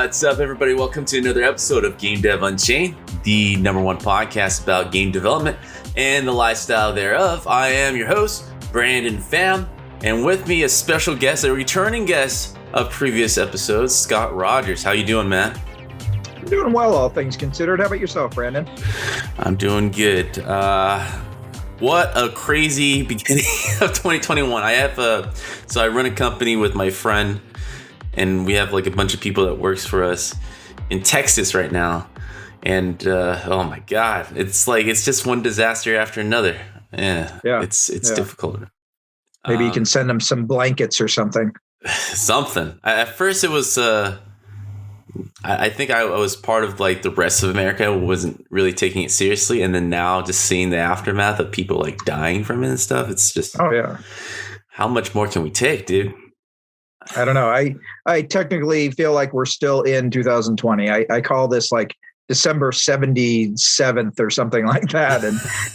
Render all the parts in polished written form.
What's up, everybody? Welcome to another episode of Game Dev Unchained, the #1 podcast about game development and the lifestyle thereof. I am your host, Brandon Pham, and with me a special guest, a returning guest of previous episodes, Scott Rogers. How you doing, man? I'm doing well, all things considered. How about yourself, Brandon? I'm doing good. What a crazy beginning of 2021. I run a company with my friend, and we have like a bunch of people that works for us in Texas right now. And oh my God, it's just one disaster after another. Yeah. It's difficult. Maybe you can send them some blankets or something. Something. At first it was, I think I was part of like the rest of America. I wasn't really taking it seriously. And then now just seeing the aftermath of people like dying from it and stuff, it's just, how much more can we take, dude? I don't know. I technically feel like we're still in 2020. I call this like December 77th or something like that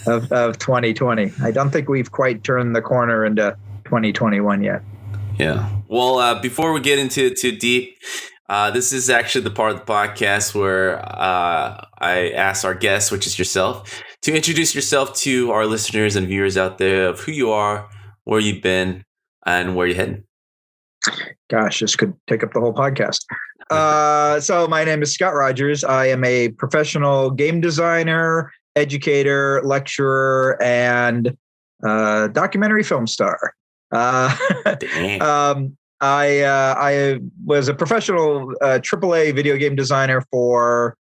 of 2020. I don't think we've quite turned the corner into 2021 yet. Yeah. Well, before we get into it too deep, this is actually the part of the podcast where I ask our guest, which is yourself, to introduce yourself to our listeners and viewers out there of who you are, where you've been, and where you're heading. Gosh, this could take up the whole podcast. So my name is Scott Rogers. I am a professional game designer, educator, lecturer, and documentary film star. I was a professional AAA video game designer for,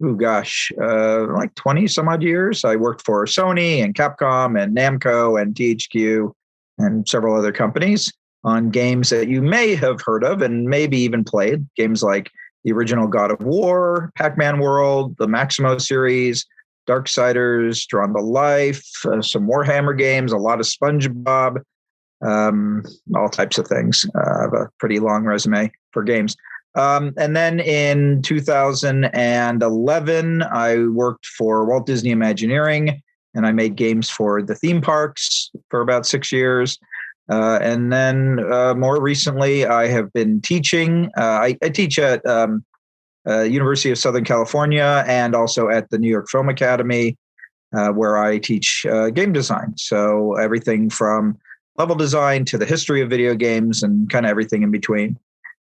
like 20 some odd years. I worked for Sony and Capcom and Namco and THQ and several other companies on games that you may have heard of and maybe even played. Games like the original God of War, Pac-Man World, the Maximo series, Darksiders, Drawn to Life, some Warhammer games, a lot of SpongeBob, all types of things. I have a pretty long resume for games. And then in 2011, I worked for Walt Disney Imagineering, and I made games for the theme parks for about 6 years. And then more recently, I have been teaching. I teach at University of Southern California and also at the New York Film Academy, where I teach game design. So everything from level design to the history of video games and kind of everything in between.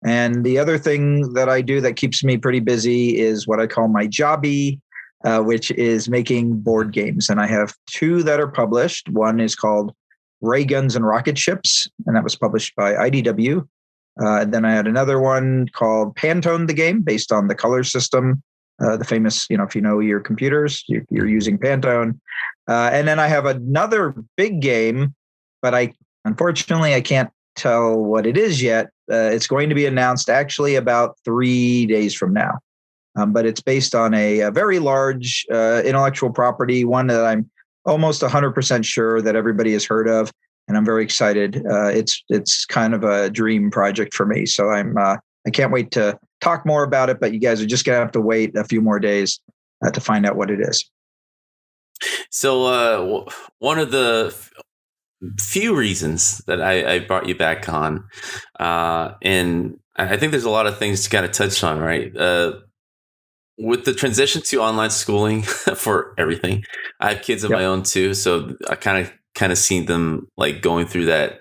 And the other thing that I do that keeps me pretty busy is what I call my jobby, which is making board games. And I have two that are published. One is called Rayguns and Rocketships, and that was published by IDW. Then I had another one called Pantone the Game, based on the color system, the famous, if you know your computers, you're using Pantone. And then I have another big game, but unfortunately I can't tell what it is yet. It's going to be announced actually about 3 days from now. But it's based on a very large intellectual property, one that I'm almost 100% sure that everybody has heard of, and I'm very excited. It's kind of a dream project for me, so I can't wait to talk more about it. But you guys are just gonna have to wait a few more days to find out what it is. So one of the few reasons that I brought you back on, and I think there's a lot of things to kind of touch on, right? With the transition to online schooling for everything, I have kids of my own too, so I kind of seen them like going through that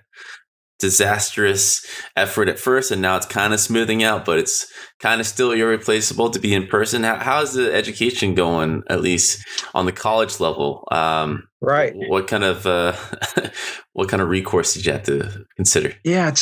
disastrous effort at first, and now it's kind of smoothing out, but it's kind of still irreplaceable to be in person. How's the education going, at least on the college level? Right. What kind of recourse did you have to consider? Yeah,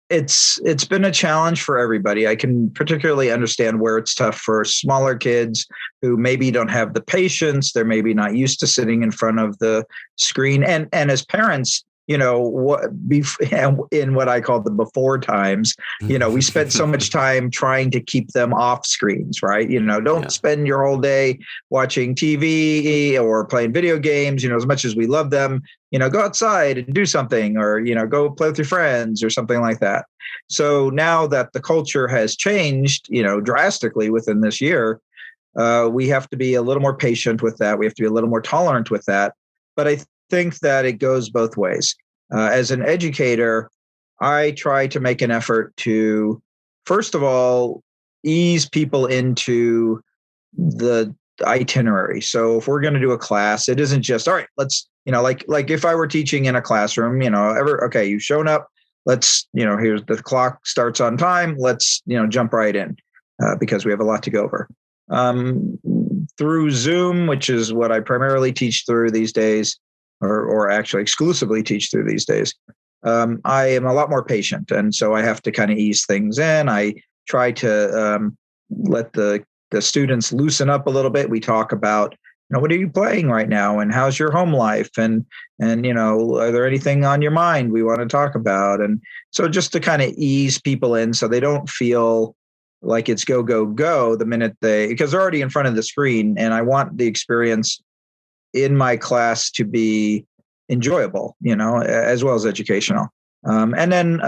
it's been a challenge for everybody. I can particularly understand where it's tough for smaller kids who maybe don't have the patience. They're maybe not used to sitting in front of the screen. And as parents, in what I call the before times, we spent so much time trying to keep them off screens, right? Don't spend your whole day watching TV or playing video games, as much as we love them, go outside and do something, or, go play with your friends or something like that. So now that the culture has changed, drastically within this year, we have to be a little more patient with that. We have to be a little more tolerant with that. But I think that it goes both ways. As an educator, I try to make an effort to, first of all, ease people into the itinerary. So if we're going to do a class, it isn't just, all right, let's, like if I were teaching in a classroom, okay, you've shown up, let's, here's the clock starts on time. Let's, jump right in because we have a lot to go over. Through Zoom, which is what I primarily teach through these days, or actually exclusively teach through these days, I am a lot more patient. And so I have to kind of ease things in. I try to let the students loosen up a little bit. We talk about, what are you playing right now? And how's your home life? And, are there anything on your mind we want to talk about? And so just to kind of ease people in so they don't feel like it's go, go, go the minute because they're already in front of the screen. And I want the experience in my class to be enjoyable, as well as educational. And then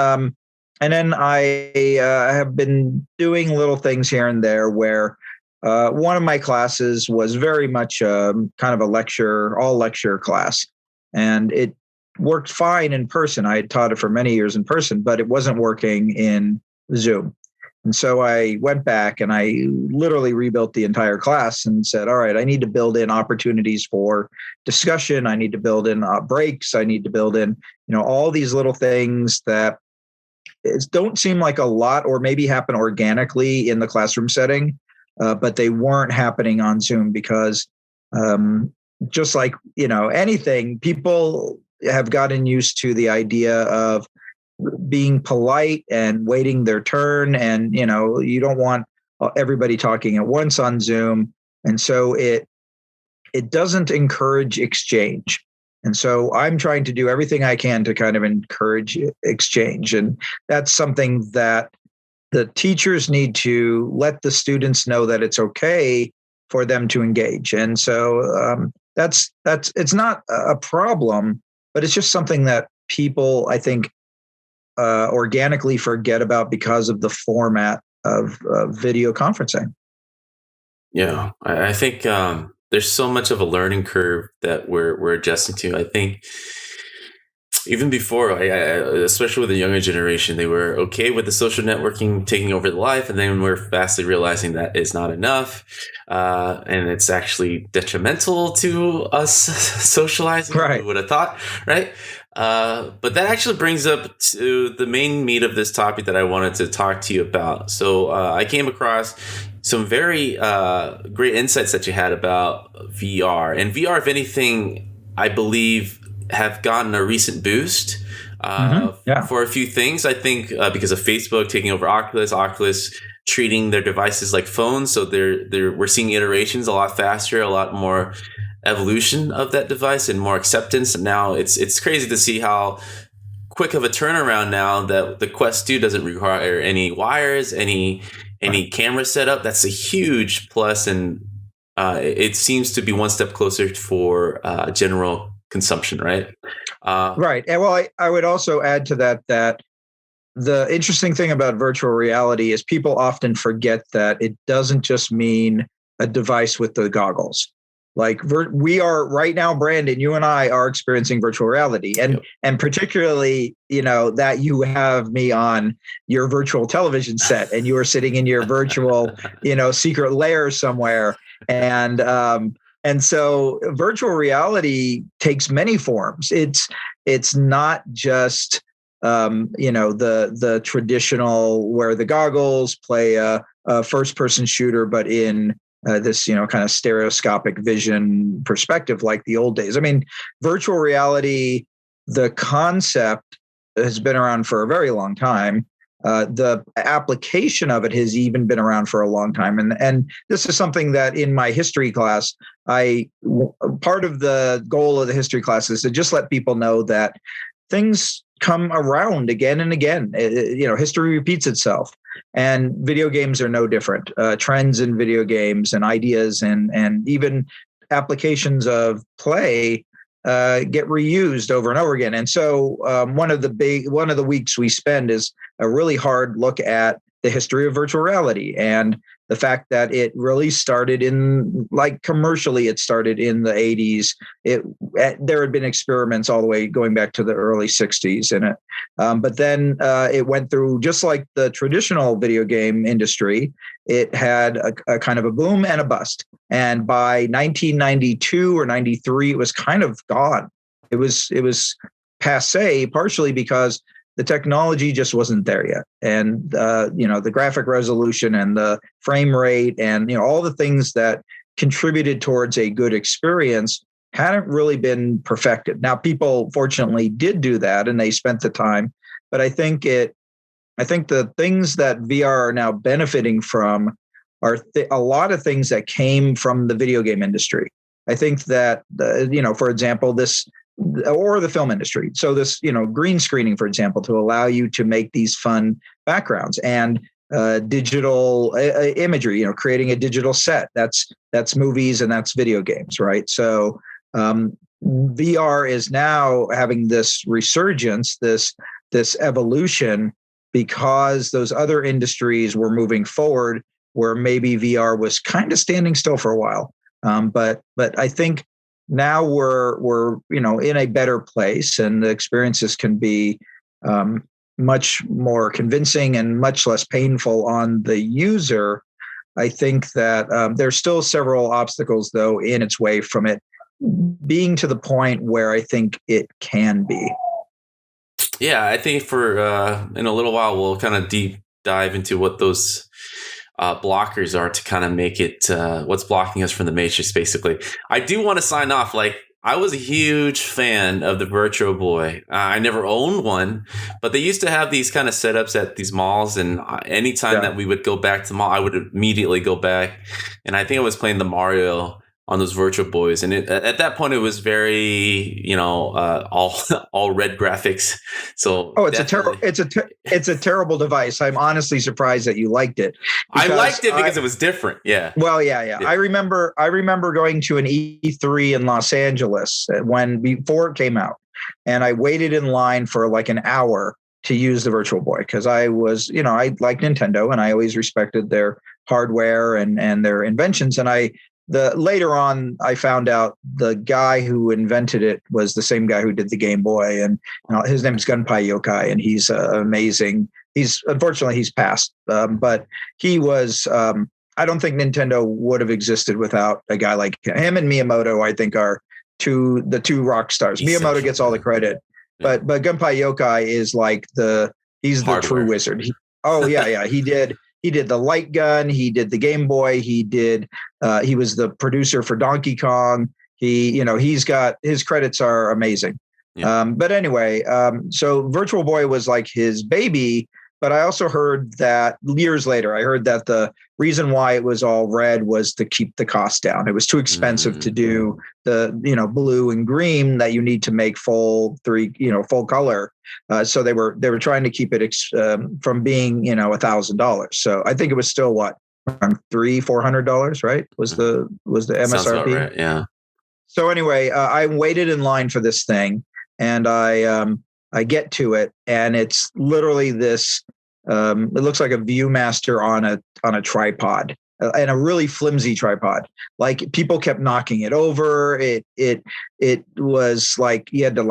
I have been doing little things here and there where one of my classes was very much kind of all lecture class. And it worked fine in person. I had taught it for many years in person, but it wasn't working in Zoom. And so I went back and I literally rebuilt the entire class and said, all right, I need to build in opportunities for discussion. I need to build in breaks. I need to build in, all these little things that don't seem like a lot or maybe happen organically in the classroom setting, but they weren't happening on Zoom because just like, anything, people have gotten used to the idea of being polite and waiting their turn. And, you don't want everybody talking at once on Zoom. And so it doesn't encourage exchange. And so I'm trying to do everything I can to kind of encourage exchange. And that's something that the teachers need to let the students know that it's okay for them to engage. And so it's not a problem, but it's just something that people, I think, organically forget about because of the format of video conferencing. Yeah, I think there's so much of a learning curve that we're adjusting to. I think even before, especially with the younger generation, they were okay with the social networking taking over the life, and then we're fastly realizing that is not enough, and it's actually detrimental to us socializing. Right. Who would have thought, right? But that actually brings up to the main meat of this topic that I wanted to talk to you about. So I came across some very great insights that you had about VR. And VR, if anything, I believe have gotten a recent boost for a few things. I think because of Facebook taking over Oculus treating their devices like phones. So we're seeing iterations a lot faster, a lot more evolution of that device and more acceptance. And now it's crazy to see how quick of a turnaround now that the Quest 2 doesn't require any wires, any camera setup. That's a huge plus, and it seems to be one step closer for general consumption, right? Right. And well, I would also add to that the interesting thing about virtual reality is people often forget that it doesn't just mean a device with the goggles. Like we are right now, Brandon, you and I are experiencing virtual reality, and particularly, that you have me on your virtual television set and you are sitting in your virtual, secret lair somewhere. And so virtual reality takes many forms. It's not just, the traditional where the goggles play a first person shooter, but in this, kind of stereoscopic vision perspective like the old days. I mean, virtual reality, the concept has been around for a very long time. The application of it has even been around for a long time. And this is something that in my history class, part of the goal of the history class is to just let people know that things come around again and again. History repeats itself. And video games are no different. Trends in video games and ideas and even applications of play get reused over and over again. And so one of the weeks we spend is a really hard look at the history of virtual reality and the fact that it really started in, like, commercially, it started in the 80s. There had been experiments all the way going back to the early 60s in it. But then it went through, just like the traditional video game industry, it had a kind of a boom and a bust. And by 1992 or 93, it was kind of gone. It was passe, partially because the technology just wasn't there yet. And, the graphic resolution and the frame rate and, all the things that contributed towards a good experience hadn't really been perfected. Now, people fortunately did do that and they spent the time, but I think the things that VR are now benefiting from are a lot of things that came from the video game industry. I think that, for example, or the film industry. So this, green screening, for example, to allow you to make these fun backgrounds, and digital imagery, creating a digital set. That's movies and that's video games, right? So VR is now having this resurgence, this evolution, because those other industries were moving forward where maybe VR was kind of standing still for a while. But I think now we're in a better place, and the experiences can be much more convincing and much less painful on the user. I think that there's still several obstacles, though, in its way from it being to the point where I think it can be. Yeah, I think for in a little while we'll kind of deep dive into what those blockers are to kind of make it what's blocking us from the matrix, basically. I do want to sign off. Like, I was a huge fan of the Virtual Boy. I never owned one, but they used to have these kind of setups at these malls, and anytime that we would go back to the mall, I would immediately go back. And I think I was playing the Mario on those Virtual Boys, and at that point it was very all red graphics. So it's a terrible device. I'm honestly surprised that you liked it. I liked it because it was different. Yeah. Well, yeah. I remember going to an E3 in Los Angeles before it came out, and I waited in line for like an hour to use the Virtual Boy because I was, I like Nintendo and I always respected their hardware and their inventions, and later on, I found out the guy who invented it was the same guy who did the Game Boy, and his name is Gunpei Yokai, and he's amazing. Unfortunately he's passed, but he was. I don't think Nintendo would have existed without a guy like him, and Miyamoto. I think are the two rock stars. Miyamoto gets all the credit, but Gunpei Yokai is like he's the true wizard. He did the light gun. He did the Game Boy. He was the producer for Donkey Kong. He's got, his credits are amazing. Yeah. But anyway, so Virtual Boy was like his baby, but I also heard that years later, I heard that the reason why it was all red was to keep the cost down. It was too expensive to do the, blue and green that you need to make full color. So they were trying to keep it from being, $1,000. So I think it was still around $300-$400, right? Was the MSRP? Sounds about right, yeah. So anyway, I waited in line for this thing, and I get to it, and it's literally this. It looks like a Viewmaster on a tripod, and a really flimsy tripod. Like, people kept knocking it over. It was like you had to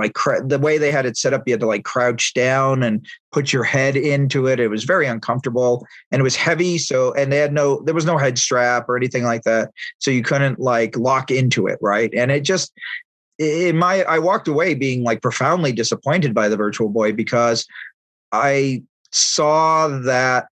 the way they had it set up. You had to crouch down and put your head into it. It was very uncomfortable, and it was heavy. So, and there was no head strap or anything like that. So you couldn't lock into it, right? And it just. I walked away being profoundly disappointed by the Virtual Boy because I saw that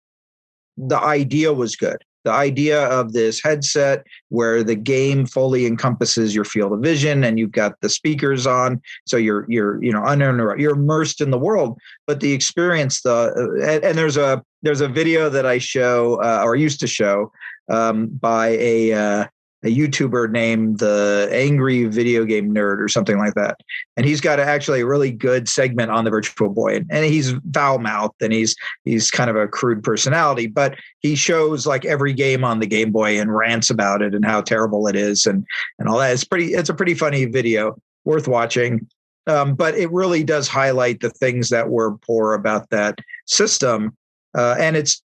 the idea was good. The idea of this headset where the game fully encompasses your field of vision, and you've got the speakers on, so you're uninterrupted, you're immersed in the world. But the experience, and there's a video that I show or used to show by a YouTuber named the Angry Video Game Nerd or something like that. And he's got actually a really good segment on the Virtual Boy. And he's foul-mouthed, and he's kind of a crude personality, but he shows every game on the Game Boy and rants about it and how terrible it is and all that. It's a pretty funny video, worth watching. But it really does highlight the things that were poor about that system. And it's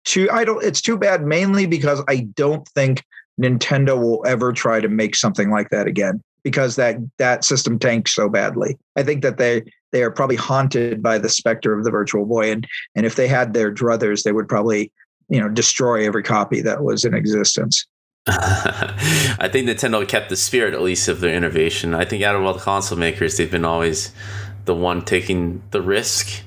too bad, mainly because I don't think Nintendo will ever try to make something like that again, because that system tanked so badly. I think that they are probably haunted by the specter of the Virtual Boy, and if they had their druthers, they would probably destroy every copy that was in existence. I think Nintendo kept the spirit, at least, of their innovation. I think out of all the console makers, they've been always the one taking the risk.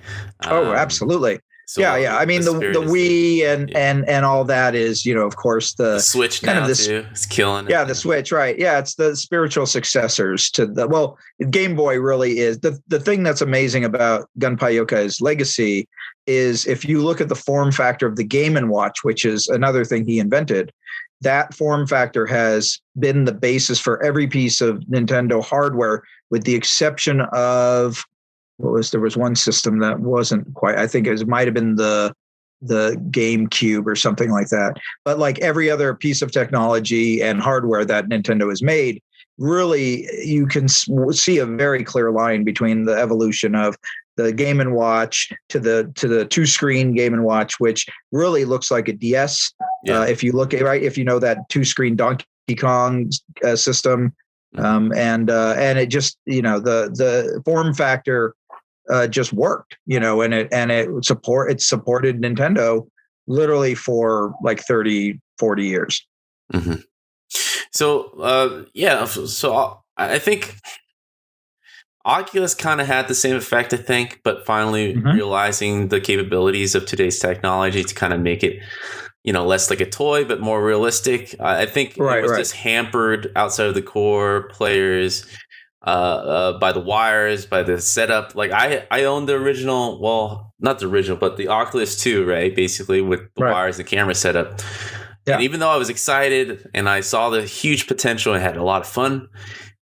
Oh, absolutely. So yeah. I mean, the Wii and all that is, of course, the Switch kind now too. It's killing it. Yeah, the Switch, right? Yeah, it's the spiritual successors to Game Boy really is. The thing that's amazing about Gunpei Yokai's legacy is if you look at the form factor of the Game & Watch, which is another thing he invented. That form factor has been the basis for every piece of Nintendo hardware, with the exception of there was one system that wasn't quite. I think it might have been the GameCube or something like that. But like every other piece of technology and hardware that Nintendo has made, really you can see a very clear line between the evolution of the Game & Watch to the two-screen Game & Watch, which really looks like a DS. Yeah. If you look at if you know that two-screen Donkey Kong system, and it just the form factor just worked, and it supported Nintendo literally for like 30, 40 years. Mm-hmm. So so I think Oculus kind of had the same effect, I think, but finally realizing the capabilities of today's technology to kind of make it, less like a toy, but more realistic. I think it was just hampered outside of the core players by the wires, by the setup. Like I owned the original, well, not the original, but the Oculus 2, right? Basically with the wires and camera setup. Yeah. And even though I was excited and I saw the huge potential and had a lot of fun,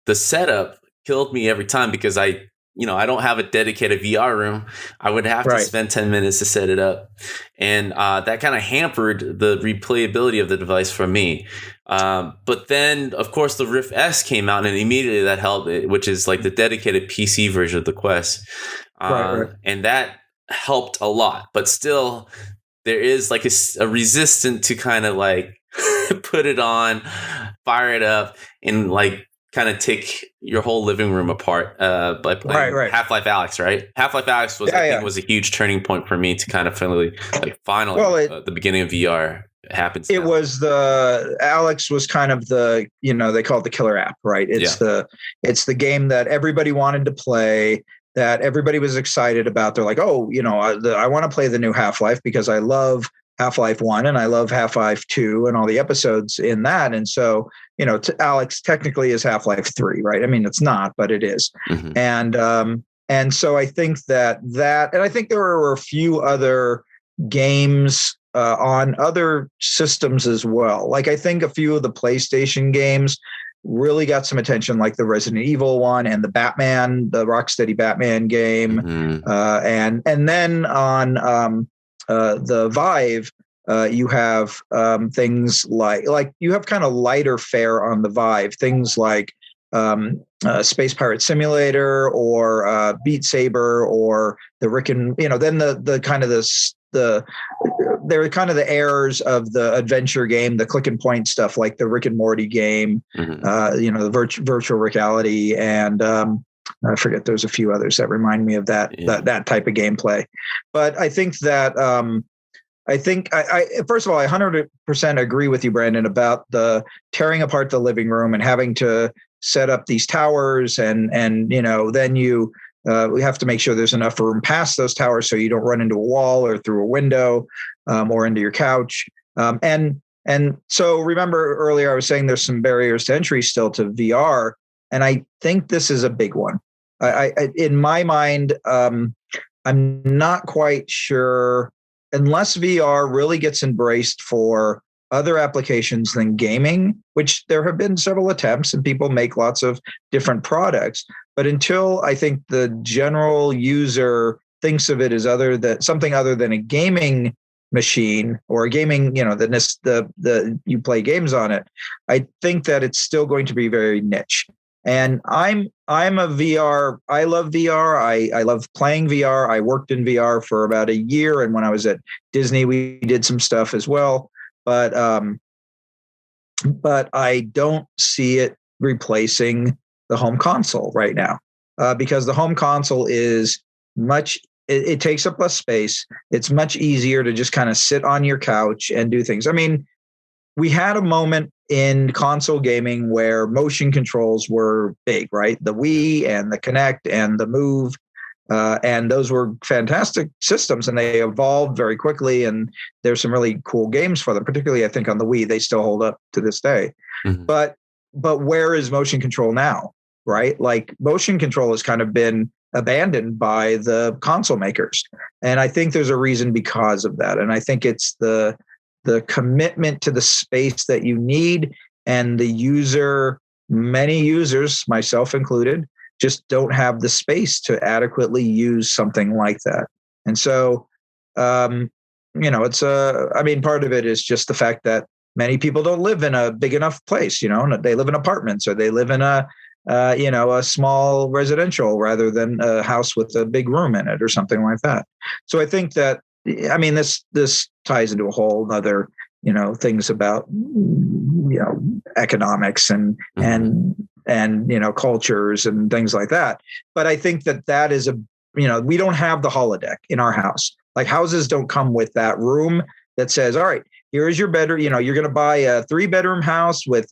the setup killed me every time because I don't have a dedicated VR room. I would have to spend 10 minutes to set it up. And that kind of hampered the replayability of the device for me. But then, of course, the Rift S came out and immediately that helped, which is like the dedicated PC version of the Quest. And that helped a lot. But still, there is like a resistance to kind of like put it on, fire it up, and like kind of take your whole living room apart by playing Half-Life Alyx, right? Half-Life Alyx was, I think, was a huge turning point for me to kind of finally the beginning of VR happens. It was Alyx was kind of the, they call it the killer app, right? It's the game that everybody wanted to play, that everybody was excited about. They're like, oh, I want to play the new Half-Life because I love Half-Life 1 and I love Half-Life 2 and all the episodes in that. And so, Alyx technically is Half-Life 3, right? I mean, it's not, but it is. Mm-hmm. And so I think that, and I think there were a few other games on other systems as well. Like I think a few of the PlayStation games really got some attention, like the Resident Evil one and the Rocksteady Batman game. Mm-hmm. And then on the Vive, you have things like you have kind of lighter fare on the Vive, things like Space Pirate Simulator or Beat Saber or the Rick and then the kind of they're kind of the heirs of the adventure game, the click and point stuff like the Rick and Morty game, the virtual reality, and I forget. There's a few others that remind me of that type of gameplay. But I think that I first of all, I 100% agree with you, Brandon, about the tearing apart the living room and having to set up these towers, and then we have to make sure there's enough room past those towers so you don't run into a wall or through a window or into your couch. And so remember earlier I was saying there's some barriers to entry still to VR, and I think this is a big one. I in my mind, I'm not quite sure unless VR really gets embraced for other applications than gaming, which there have been several attempts and people make lots of different products. But until I think the general user thinks of it as something other than a gaming machine or a gaming, you play games on it, I think that it's still going to be very niche. And I'm a VR. I love VR. I love playing VR. I worked in VR for about a year, and when I was at Disney, we did some stuff as well. But I don't see it replacing the home console right now, because the home console is much. It takes up less space. It's much easier to just kind of sit on your couch and do things. I mean, we had a moment in console gaming where motion controls were big, right? The Wii and the Kinect and the Move. And those were fantastic systems, and they evolved very quickly. And there's some really cool games for them, particularly I think on the Wii. They still hold up to this day. Mm-hmm. But where is motion control now, right? Like motion control has kind of been abandoned by the console makers, and I think there's a reason because of that. And I think it's the commitment to the space that you need, and the user. Many users, myself included, just don't have the space to adequately use something like that. And so, it's I mean, part of it is just the fact that many people don't live in a big enough place, they live in apartments, or they live in a small residential rather than a house with a big room in it or something like that. So I think that, I mean, this ties into a whole other, things about, economics and, mm-hmm. and cultures and things like that. But I think that is we don't have the holodeck in our house. Like houses don't come with that room that says, all right, here is your bedroom. You're going to buy a 3-bedroom house with,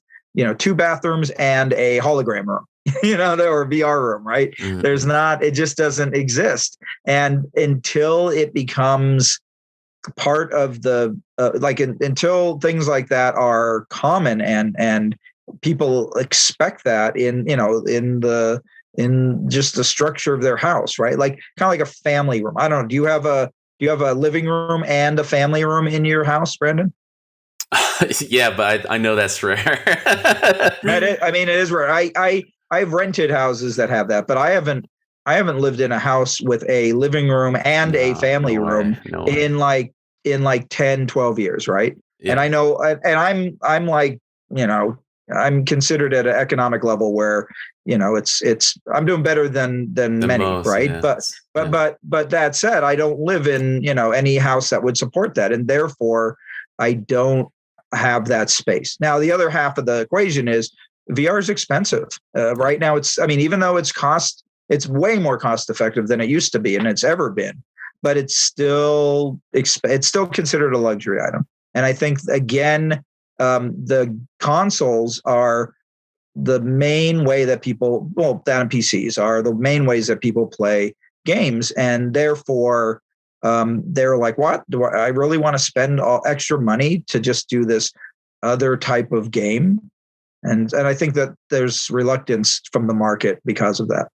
2 bathrooms and a hologram room, or a VR room, right? Mm-hmm. There's not, it just doesn't exist. And until it becomes part of the, until things like that are common and people expect that in just the structure of their house, right? Like kind of like a family room. I don't know. Do you have a living room and a family room in your house, Brandon? Yeah, but I know that's rare. It is rare. I've rented houses that have that, but I haven't lived in a house with a living room and a family room in like 10, 12 years. Right. Yeah. And I know, and I'm like, I'm considered at an economic level where, I'm doing better than many, most, right? Yeah. But that said, I don't live in, any house that would support that. And therefore I don't have that space. Now, the other half of the equation is VR is expensive. Right now even though it's way more cost effective than it used to be, and it's ever been, but it's still considered a luxury item. And I think, again, the consoles are the main way that people, down PCs are the main ways that people play games. And therefore, they're like, what? Do I really want to spend all extra money to just do this other type of game? And I think that there's reluctance from the market because of that.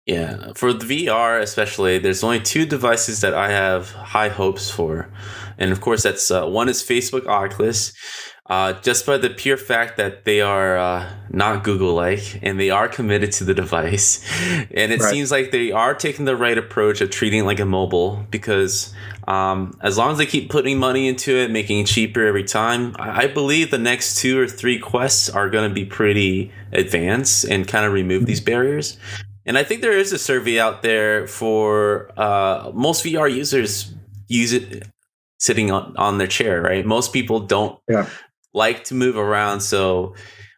Yeah, for the VR especially, there's only 2 devices that I have high hopes for. And of course, that's one is Facebook Oculus, just by the pure fact that they are not Google-like and they are committed to the device. And it seems like they are taking the right approach of treating it like a mobile, because as long as they keep putting money into it, making it cheaper every time, I believe the next 2 or 3 quests are going to be pretty advanced and kind of remove these barriers. And I think there is a survey out there for most VR users use it sitting on their chair, right? Most people don't like to move around. So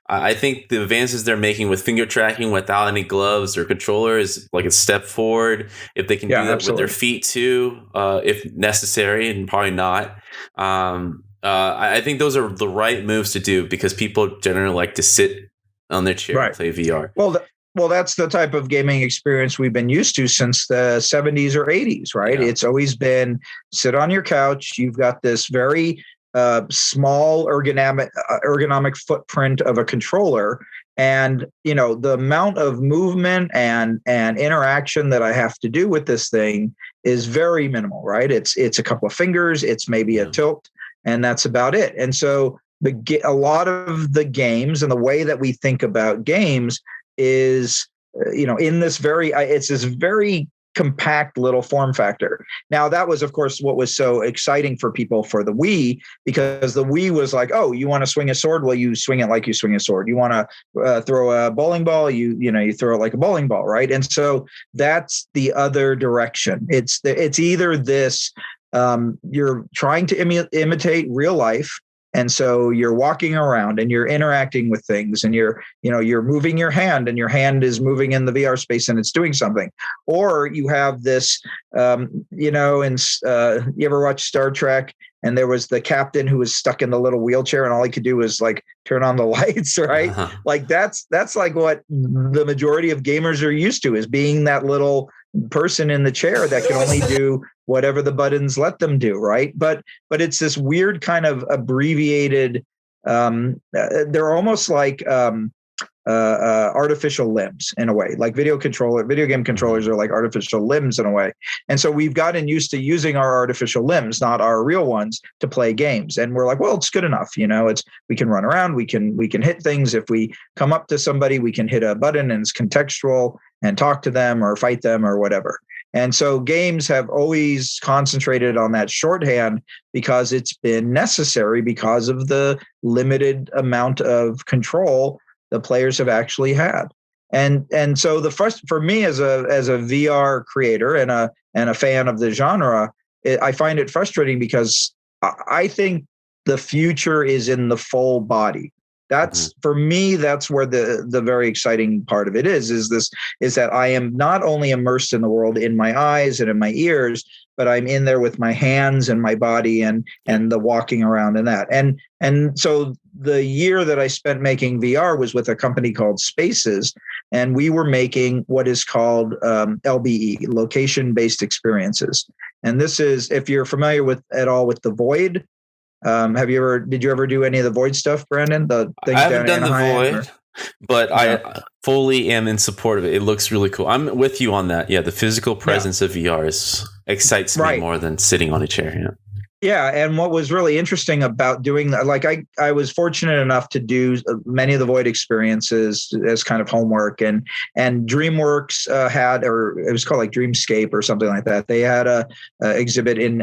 I think the advances they're making with finger tracking without any gloves or controller is like a step forward. If they can do that with their feet too, if necessary, and probably not. I think those are the right moves to do, because people generally like to sit on their chair and play VR. Well, that's the type of gaming experience we've been used to since the 70s or 80s, right? Yeah. It's always been sit on your couch. You've got this very small ergonomic footprint of a controller. And, the amount of movement and interaction that I have to do with this thing is very minimal, right? It's a couple of fingers, it's maybe a tilt, and that's about it. And so a lot of the games and the way that we think about games is, in this it's this very compact little form factor. Now, that was, of course, what was so exciting for people for the Wii, because the Wii was like, oh, you want to swing a sword? Well, you swing it like you swing a sword. You want to throw a bowling ball? You throw it like a bowling ball, right? And so that's the other direction. It's either this, you're trying to imitate real life. And so you're walking around and you're interacting with things, and you're moving your hand, and your hand is moving in the VR space and it's doing something. Or you have this, you ever watch Star Trek? And there was the captain who was stuck in the little wheelchair, and all he could do was like turn on the lights, right? Uh-huh. Like that's like what the majority of gamers are used to, is being that little person in the chair that can only do whatever the buttons let them do, right? But it's this weird kind of abbreviated. They're almost like artificial limbs in a way. Like video game controllers are like artificial limbs in a way. And so we've gotten used to using our artificial limbs, not our real ones, to play games. And we're like, well, it's good enough. We can run around, we can hit things. If we come up to somebody, we can hit a button and it's contextual and talk to them or fight them or whatever. And so games have always concentrated on that shorthand because it's been necessary because of the limited amount of control the players have actually had. And so for me as a VR creator and a fan of the genre, I find it frustrating because I think the future is in the full body. That's for me, that's where the very exciting part of it is that I am not only immersed in the world in my eyes and in my ears, but I'm in there with my hands and my body and the walking around and that. And so the year that I spent making VR was with a company called Spaces, and we were making what is called LBE, location-based experiences. And this is, if you're familiar at all with the Void. Did you ever do any of the Void stuff, Brandon? The things I haven't done the Void, or, but I fully am in support of it. It looks really cool. I'm with you on that. Yeah, the physical presence of VR excites me more than sitting on a chair. Yeah. Yeah, and what was really interesting about doing that, like I was fortunate enough to do many of the Void experiences as kind of homework, and DreamWorks had, or it was called like Dreamscape or something like that. They had a exhibit in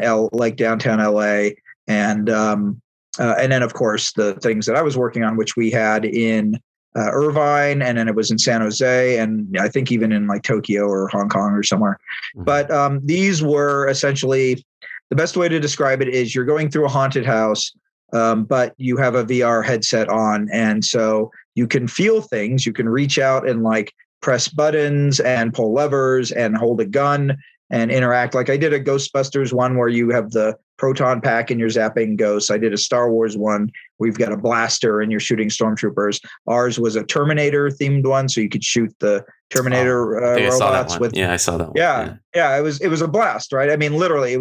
downtown LA. And then, of course, the things that I was working on, which we had in Irvine, and then it was in San Jose, and I think even in like Tokyo or Hong Kong or somewhere. Mm-hmm. But these were essentially, the best way to describe it is you're going through a haunted house, but you have a VR headset on. And so you can feel things. You can reach out and like press buttons and pull levers and hold a gun and interact. Like I did a Ghostbusters one where you have the proton pack and you're zapping ghosts. I did a Star Wars one where you've got a blaster and you're shooting stormtroopers. Ours was a Terminator themed one, so you could shoot the Terminator robots with. Yeah, I saw that one. Yeah. It was a blast, right? I mean, literally, it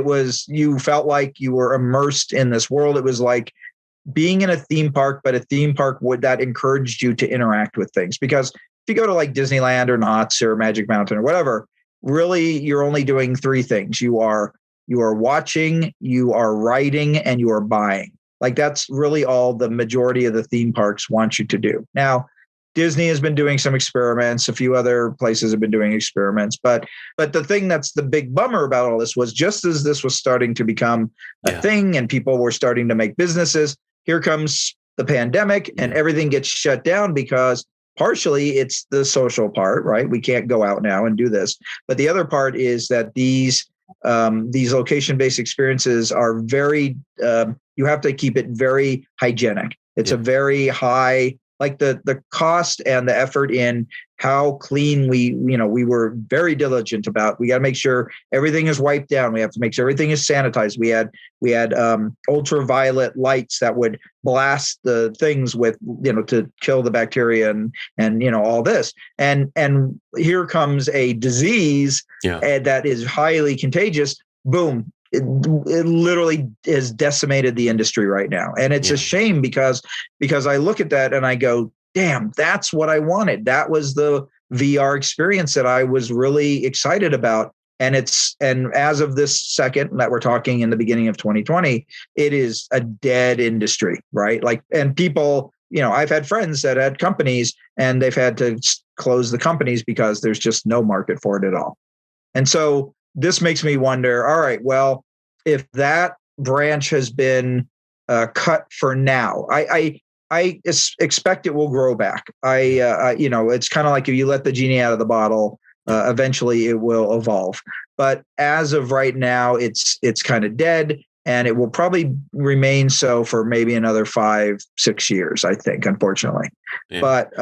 was. You felt like you were immersed in this world. It was like being in a theme park, but a theme park that encouraged you to interact with things. Because if you go to like Disneyland or Knott's or Magic Mountain or whatever, really, you're only doing three things. You are watching, you are riding, and you are buying. Like that's really all the majority of the theme parks want you to do. Now, Disney has been doing some experiments. A few other places have been doing experiments. But the thing that's the big bummer about all this was, just as this was starting to become a thing and people were starting to make businesses, here comes the pandemic and everything gets shut down because partially it's the social part, right? We can't go out now and do this. But the other part is that these location-based experiences are very, you have to keep it very hygienic. It's a very high, like the cost and the effort in how clean we were very diligent about. We got to make sure everything is wiped down. We have to make sure everything is sanitized. We had ultraviolet lights that would blast the things with, to kill the bacteria and all this. And here comes a disease that is highly contagious. Boom. It literally has decimated the industry right now. And it's a shame because I look at that and I go, damn, that's what I wanted. That was the VR experience that I was really excited about. And as of this second that we're talking in the beginning of 2020, it is a dead industry, right? Like, and people, I've had friends that had companies and they've had to close the companies because there's just no market for it at all. And so this makes me wonder, all right, well, if that branch has been cut for now, I expect it will grow back. It's kind of like if you let the genie out of the bottle, eventually it will evolve. But as of right now, it's kind of dead, and it will probably remain so for maybe another 5-6 years, I think, unfortunately. Yeah. But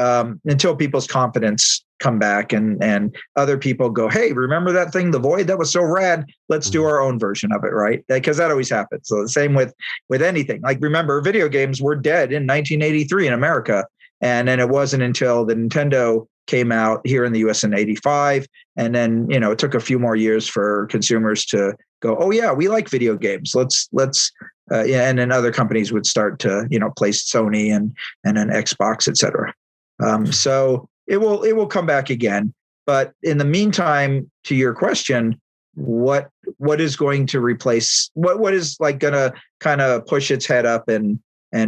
until people's confidence come back and other people go, hey, remember that thing, The Void? That was so rad. Let's do our own version of it, right? Because that always happens. So the same with anything. Like, remember, video games were dead in 1983 in America. And then it wasn't until the Nintendo came out here in the US in 85. And then, it took a few more years for consumers to go, oh yeah, we like video games. Let's and then other companies would start to, place Sony and then Xbox, et cetera. So it will come back again. But in the meantime, to your question, what is going to replace, what is like going to kind of push its head up and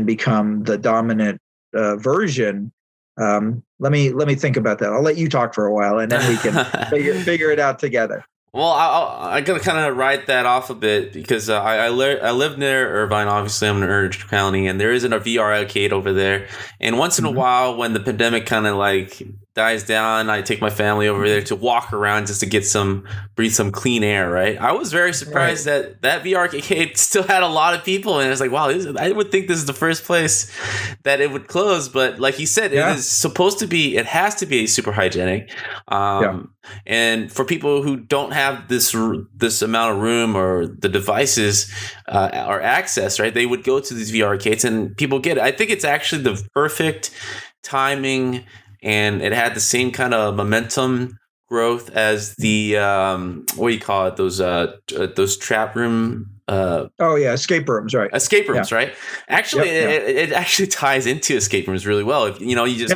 become the dominant version? Let me think about that. I'll let you talk for a while, and then we can figure it out together. Well, I gotta kind of write that off a bit because I live near Irvine. Obviously, I'm in Orange County, and there isn't a VR arcade over there. And once in a while, when the pandemic kind of like dies down, I take my family over there to walk around just to breathe some clean air. Right? I was very surprised that VR arcade still had a lot of people, and it's like, wow, I would think this is the first place that it would close. But like you said, it is supposed to be. It has to be super hygienic. And for people who don't have this amount of room or the devices or access, right, they would go to these VR arcades and people get it. I think it's actually the perfect timing, and it had the same kind of momentum growth as the what do you call it? Those trap room. Escape rooms, right? Escape rooms, right? Actually, it actually ties into escape rooms really well. If you just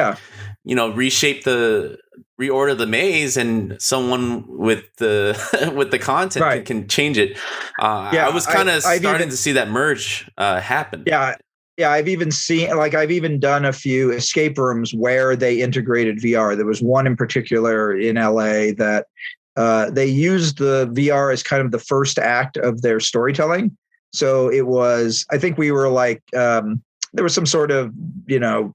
reorder the maze, and someone with the content can change it. I was kind of starting to see that merge happen. Yeah, I've even done a few escape rooms where they integrated VR. There was one in particular in LA that they used the VR as kind of the first act of their storytelling. So it was, I think we were like, there was some sort of,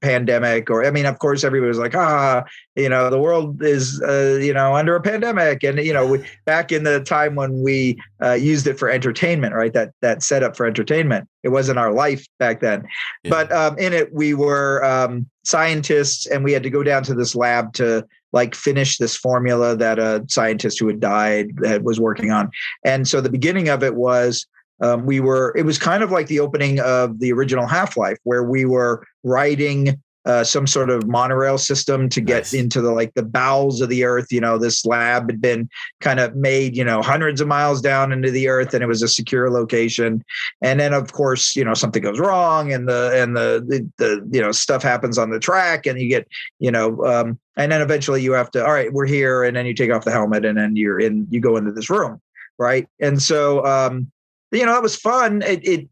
pandemic, or, I mean, of course, everybody was like, the world is, under a pandemic. And, back in the time when we used it for entertainment, right? That setup for entertainment, it wasn't our life back then. Yeah. But in it, we were scientists, and we had to go down to this lab to like finish this formula that a scientist who had died was working on. And so the beginning of it was, it was kind of like the opening of the original Half-Life, where we were riding some sort of monorail system to get into the bowels of the earth. This lab had been kind of made, hundreds of miles down into the earth, and it was a secure location. And then, of course, something goes wrong, and the stuff happens on the track, and you get, and then eventually you have to, all right, we're here, and then you take off the helmet, and then you go into this room, right? And so, that was fun. The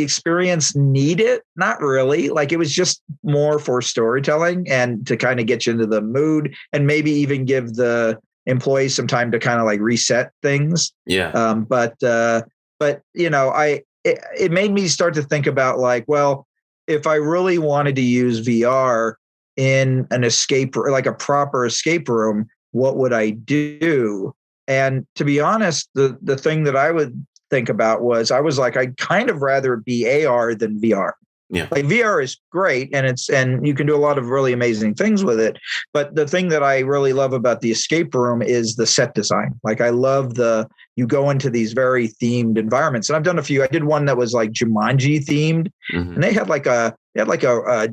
experience need it? Not really. Like, it was just more for storytelling and to kind of get you into the mood, and maybe even give the employees some time to kind of like reset things. Yeah. But it made me start to think about like, well, if I really wanted to use VR in an escape, like a proper escape room, what would I do? And to be honest, the thing that I would think about was, I was like, I'd kind of rather be AR than VR. Yeah. Like, VR is great, and you can do a lot of really amazing things with it. But the thing that I really love about the escape room is the set design. Like, I love you go into these very themed environments. And I've done a few. I did one that was like Jumanji themed, and they had like a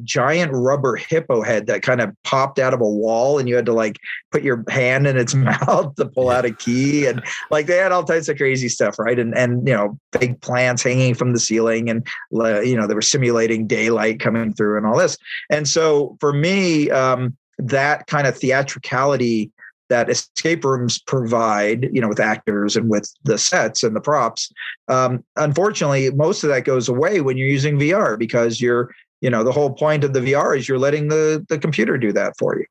giant rubber hippo head that kind of popped out of a wall, and you had to like put your hand in its mouth to pull out a key, and like they had all types of crazy stuff, right? And fake plants hanging from the ceiling, and they were simulating daylight coming through and all this. And so for me, that kind of theatricality that escape rooms provide, with actors and with the sets and the props. Unfortunately, most of that goes away when you're using VR, because the whole point of the VR is you're letting the computer do that for you.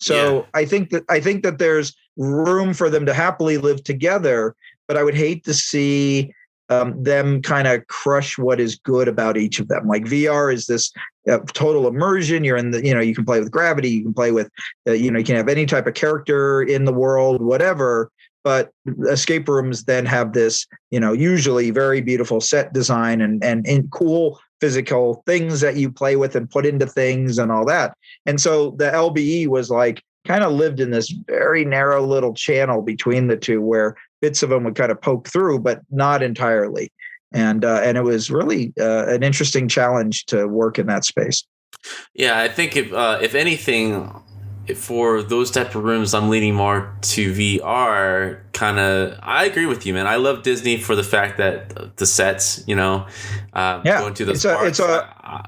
Yeah. So I think that there's room for them to happily live together, but I would hate to see them kind of crush what is good about each of them. Like VR is this total immersion. You're in the, you can play with gravity, you can play with, you can have any type of character in the world, whatever. But escape rooms then have this, usually very beautiful set design and cool physical things that you play with and put into things and all that. And so the LBE was like kind of lived in this very narrow little channel between the two where bits of them would kind of poke through, but not entirely. And it was really an interesting challenge to work in that space. Yeah, I think if anything, for those type of rooms, I'm leaning more to VR. Kind of, I agree with you, man. I love Disney for the fact that the sets, going to those parks,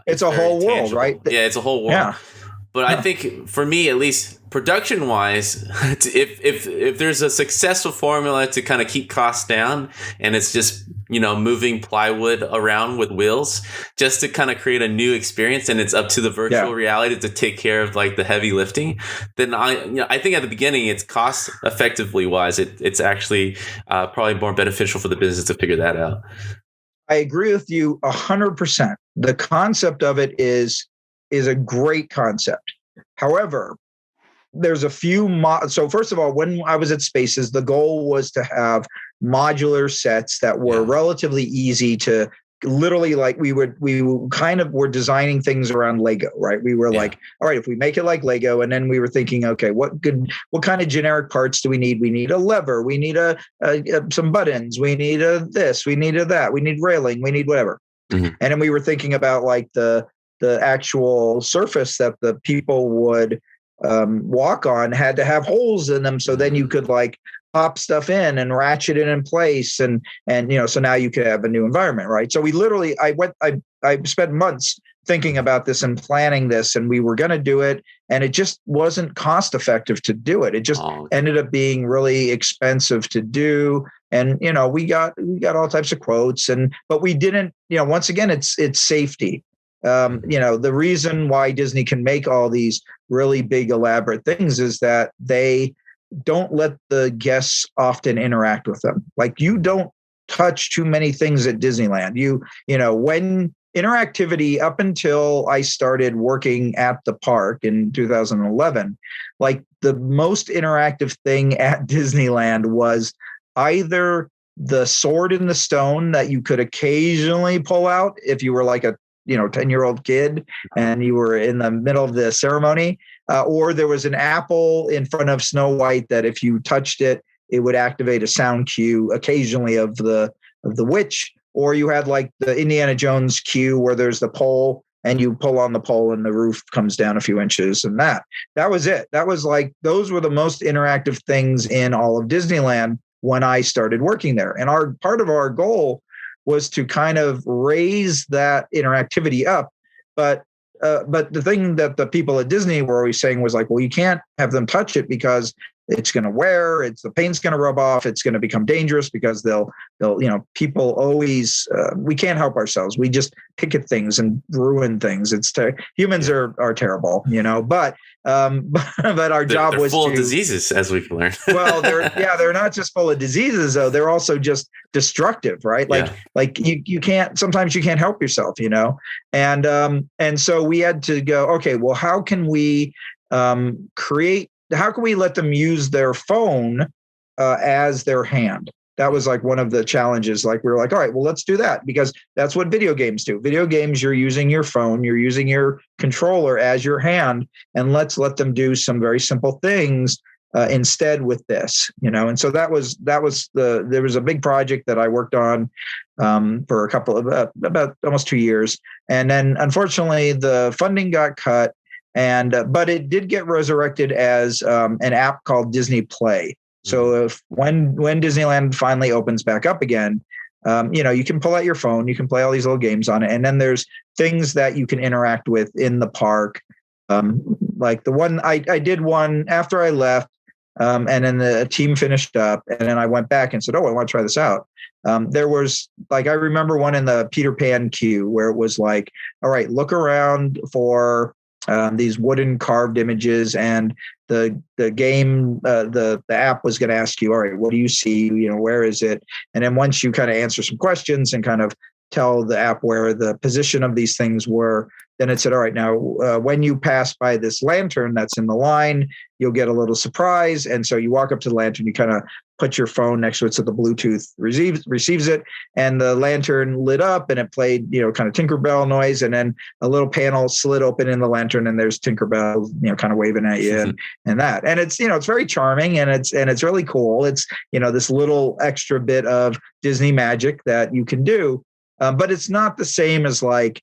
it's a whole world, tangible. Right? Yeah, it's a whole world. Yeah. But I think for me, at least production wise, if there's a successful formula to kind of keep costs down, and it's just moving plywood around with wheels just to kind of create a new experience, and it's up to the virtual reality to take care of like the heavy lifting, then I think at the beginning it's cost effectively wise, it's actually probably more beneficial for the business to figure that out. I agree with you 100%. The concept of it is a great concept. However, there's a few so first of all, when I was at Spaces, the goal was to have modular sets that were relatively easy to literally, like we kind of were designing things around Lego, right? We were like, all right, if we make it like Lego, and then we were thinking, okay, what kind of generic parts do we need? We need a lever, we need some buttons, we need this, we need that, we need railing, we need whatever. Mm-hmm. And then we were thinking about like the actual surface that the people would walk on had to have holes in them, so then you could like pop stuff in and ratchet it in place, and so now you could have a new environment, right? So we literally, I spent months thinking about this and planning this, and we were going to do it, and it just wasn't cost effective to do it. It just ended up being really expensive to do, and we got all types of quotes, but we didn't. Once again, it's safety. The reason why Disney can make all these really big elaborate things is that they don't let the guests often interact with them. Like, you don't touch too many things at Disneyland. When interactivity, up until I started working at the park in 2011, like the most interactive thing at Disneyland was either the sword in the stone that you could occasionally pull out if you were like a 10-year-old kid and you were in the middle of the ceremony, or there was an apple in front of Snow White that if you touched it, it would activate a sound cue occasionally of the witch, or you had like the Indiana Jones cue where there's the pole and you pull on the pole and the roof comes down a few inches, and that was it. That was like, those were the most interactive things in all of Disneyland when I started working there. And part of our goal was to kind of raise that interactivity up. But the thing that the people at Disney were always saying was like, well, you can't have them touch it because it's going to wear, the paint's going to rub off, it's going to become dangerous because they'll people always, we can't help ourselves. We just pick at things and ruin things. Humans are terrible, but our job was full of diseases, as we've learned. Well, they're not just full of diseases though. They're also just destructive, right? Like you can't, sometimes you can't help yourself, and so we had to go, okay, well, how can we let them use their phone as their hand? That was like one of the challenges. Like, we were like, all right, well, let's do that, because that's what video games do. Video games, you're using your phone, you're using your controller as your hand, and let's let them do some very simple things instead with this, And so there was a big project that I worked on for a couple of about almost 2 years, and then unfortunately the funding got cut. But it did get resurrected as an app called Disney Play. So when Disneyland finally opens back up again, you can pull out your phone, you can play all these little games on it, and then there's things that you can interact with in the park. Like the one I did one after I left, and then the team finished up, and then I went back and said, "Oh, I want to try this out." There was I remember one in the Peter Pan queue where it was like, "All right, look around for these wooden carved images, and the game, the app was going to ask you, all right, what do you see? Where is it? And then once you kind of answer some questions and kind of tell the app where the position of these things were, then it said, all right, now when you pass by this lantern that's in the line, you'll get a little surprise. And so you walk up to the lantern, you kind of put your phone next to it so the Bluetooth receives it, and the lantern lit up and it played, kind of Tinkerbell noise, and then a little panel slid open in the lantern and there's Tinkerbell, kind of waving at you and that. And it's, it's very charming, and it's really cool. It's, this little extra bit of Disney magic that you can do. But it's not the same as like,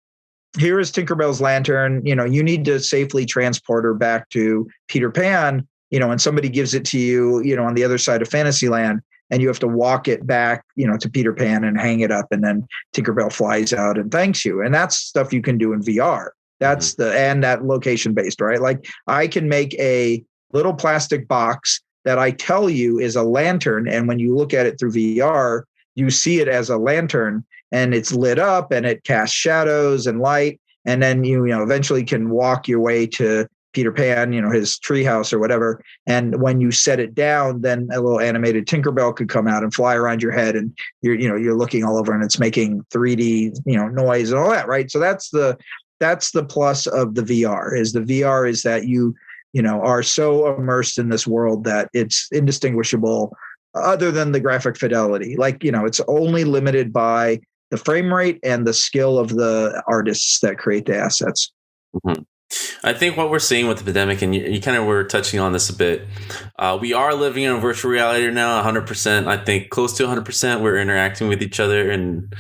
here is Tinkerbell's lantern. You need to safely transport her back to Peter Pan, and somebody gives it to you, on the other side of Fantasyland, and you have to walk it back, to Peter Pan and hang it up, and then Tinkerbell flies out and thanks you. And that's stuff you can do in VR. That's and that location based, right? Like I can make a little plastic box that I tell you is a lantern. And when you look at it through VR, you see it as a lantern, and it's lit up and it casts shadows and light. And then you eventually can walk your way to Peter Pan, his treehouse or whatever. And when you set it down, then a little animated Tinkerbell could come out and fly around your head, and you're looking all over and it's making 3D, noise and all that, right? So that's the plus of the VR is that you are so immersed in this world that it's indistinguishable other than the graphic fidelity. Like, it's only limited by the frame rate and the skill of the artists that create the assets. Mm-hmm. I think what we're seeing with the pandemic, and you kind of were touching on this a bit, we are living in a virtual reality now, 100%. I think close to 100%. We're interacting with each other, and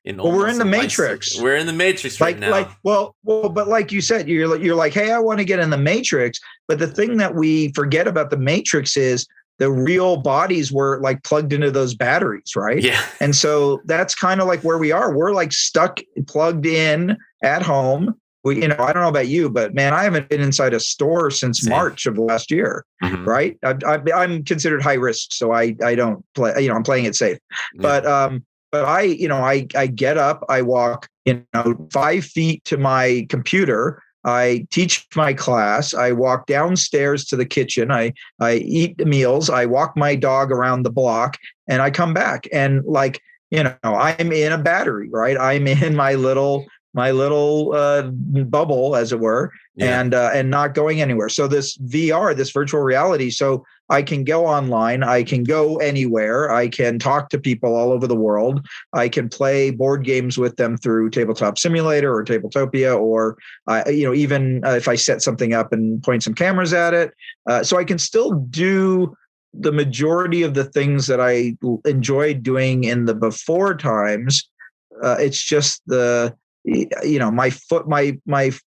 we're in the Matrix. We're in the Matrix right now. But like you said, you're like, hey, I want to get in the Matrix. But the thing that we forget about the Matrix is the real bodies were like plugged into those batteries, right? Yeah. And so that's kind of like where we are. We're like stuck, plugged in at home. I don't know about you, but man, I haven't been inside a store since March of last year, right? I'm considered high risk, so I don't play. I'm playing it safe. Yeah. But I get up, I walk 5 feet to my computer. I teach my class. I walk downstairs to the kitchen. I eat meals. I walk my dog around the block, and I come back. And like, I'm in a battery, right? I'm in my little bubble, as it were, and not going anywhere. So this VR, this virtual reality, so I can go online, I can go anywhere, I can talk to people all over the world, I can play board games with them through Tabletop Simulator or Tabletopia, or even if I set something up and point some cameras at it, so I can still do the majority of the things that I enjoyed doing in the before times. It's just my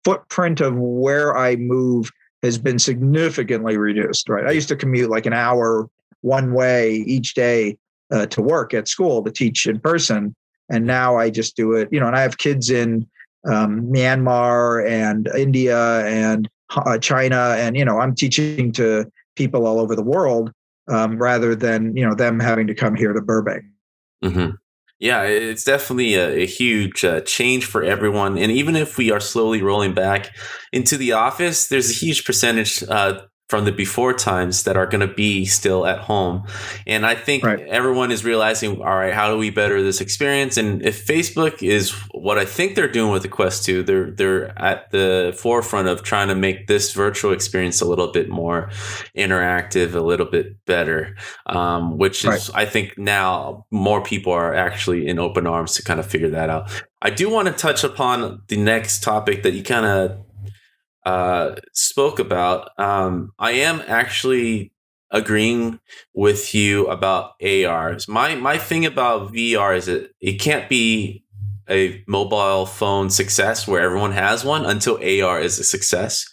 footprint of where I move has been significantly reduced, right? I used to commute like an hour one way each day to work at school to teach in person. And now I just do it, and I have kids in Myanmar and India and China. And, I'm teaching to people all over the world rather than, them having to come here to Burbank. Mm-hmm. Yeah, it's definitely a huge change for everyone. And even if we are slowly rolling back into the office, there's a huge percentage from the before times that are going to be still at home. And I think everyone is realizing, all right, how do we better this experience? And if Facebook is what I think they're doing with the Quest 2, they're at the forefront of trying to make this virtual experience a little bit more interactive, a little bit better, which is, I think now more people are actually in open arms to kind of figure that out. I do want to touch upon the next topic that you kind of spoke about. I am actually agreeing with you about ARs. My thing about VR is it can't be a mobile phone success where everyone has one until AR is a success.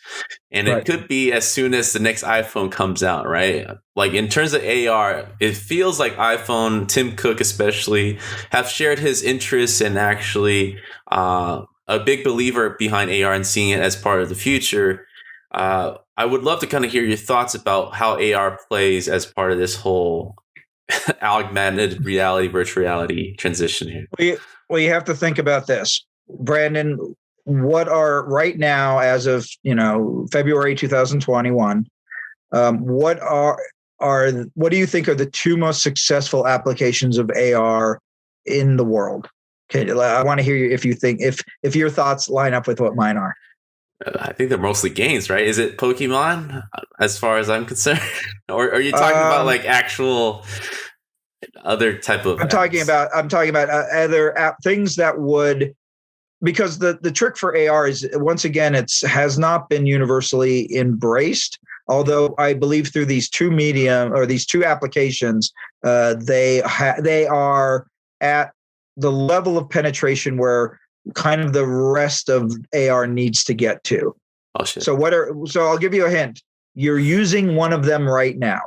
And it could be as soon as the next iPhone comes out, right? Like in terms of AR, it feels like iPhone, Tim Cook especially, have shared his interests and actually a big believer behind AR and seeing it as part of the future. I would love to kind of hear your thoughts about how AR plays as part of this whole augmented reality, virtual reality transition here. Well, you have to think about this, Brandon. what are right now, as of February 2021, what do you think are the two most successful applications of AR in the world? Okay, I want to hear you if your thoughts line up with what mine are. I think they're mostly games, right? Is it Pokemon, as far as I'm concerned, or are you talking about like actual other type of? I'm talking about other things that would, because the trick for AR is, once again, has not been universally embraced. Although I believe through these two applications, they are at the level of penetration where kind of the rest of AR needs to get to. Oh shit! So I'll give you a hint. You're using one of them right now.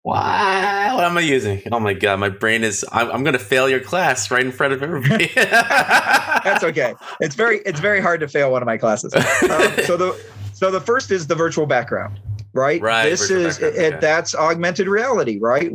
Wow, what am I using? Oh my god, my brain is. I'm going to fail your class right in front of everybody. That's okay. It's very hard to fail one of my classes. So the first is the virtual background, right? Right. This is that's augmented reality, right?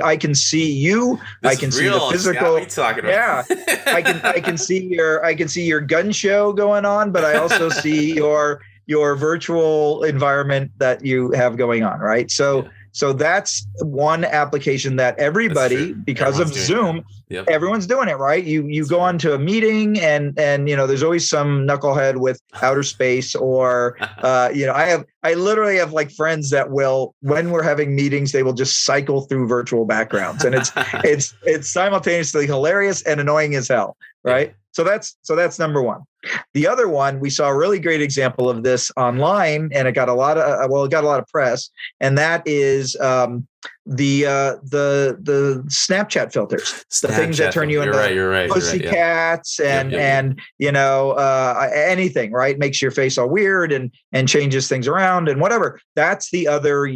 I can see you. This I can see real, the physical. Scott, what are you talking about? Yeah, I can see your gun show going on, but I also see your virtual environment that you have going on, right? So. Yeah. So that's one application that everybody, because of Zoom, everyone's doing it, right? You go onto a meeting and there's always some knucklehead with outer space, or I literally have like friends that will, when we're having meetings, they will just cycle through virtual backgrounds, and it's simultaneously hilarious and annoying as hell, right? Yeah. So that's number one. The other one, we saw a really great example of this online, and it got a lot of press, and that is the Snapchat filters, the things that turn you into pussycats and anything, right? Makes your face all weird and changes things around and whatever. That's the other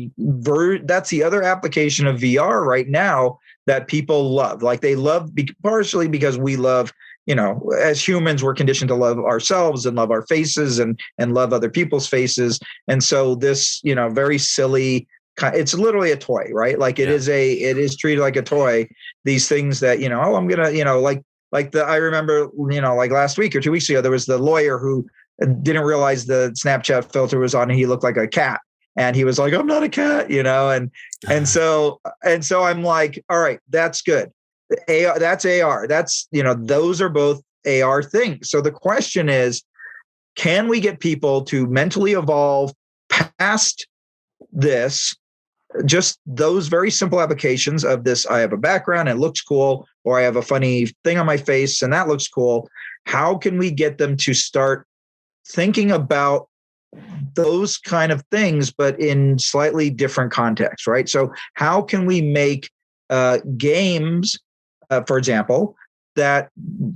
application of VR right now that people love. Like they love partially because we love. As humans, we're conditioned to love ourselves and love our faces and love other people's faces. And so this, very silly, it's literally a toy, right? Like it is treated like a toy. These things that, I'm going to, I remember, like last week or 2 weeks ago, there was the lawyer who didn't realize the Snapchat filter was on and he looked like a cat. And he was like, I'm not a cat, and so I'm like, all right, that's good. That's AR. That's, those are both AR things. So the question is, can we get people to mentally evolve past this, just those very simple applications of this? I have a background and it looks cool, or I have a funny thing on my face and that looks cool. How can we get them to start thinking about those kind of things, but in slightly different contexts, right? So how can we make games, for example, that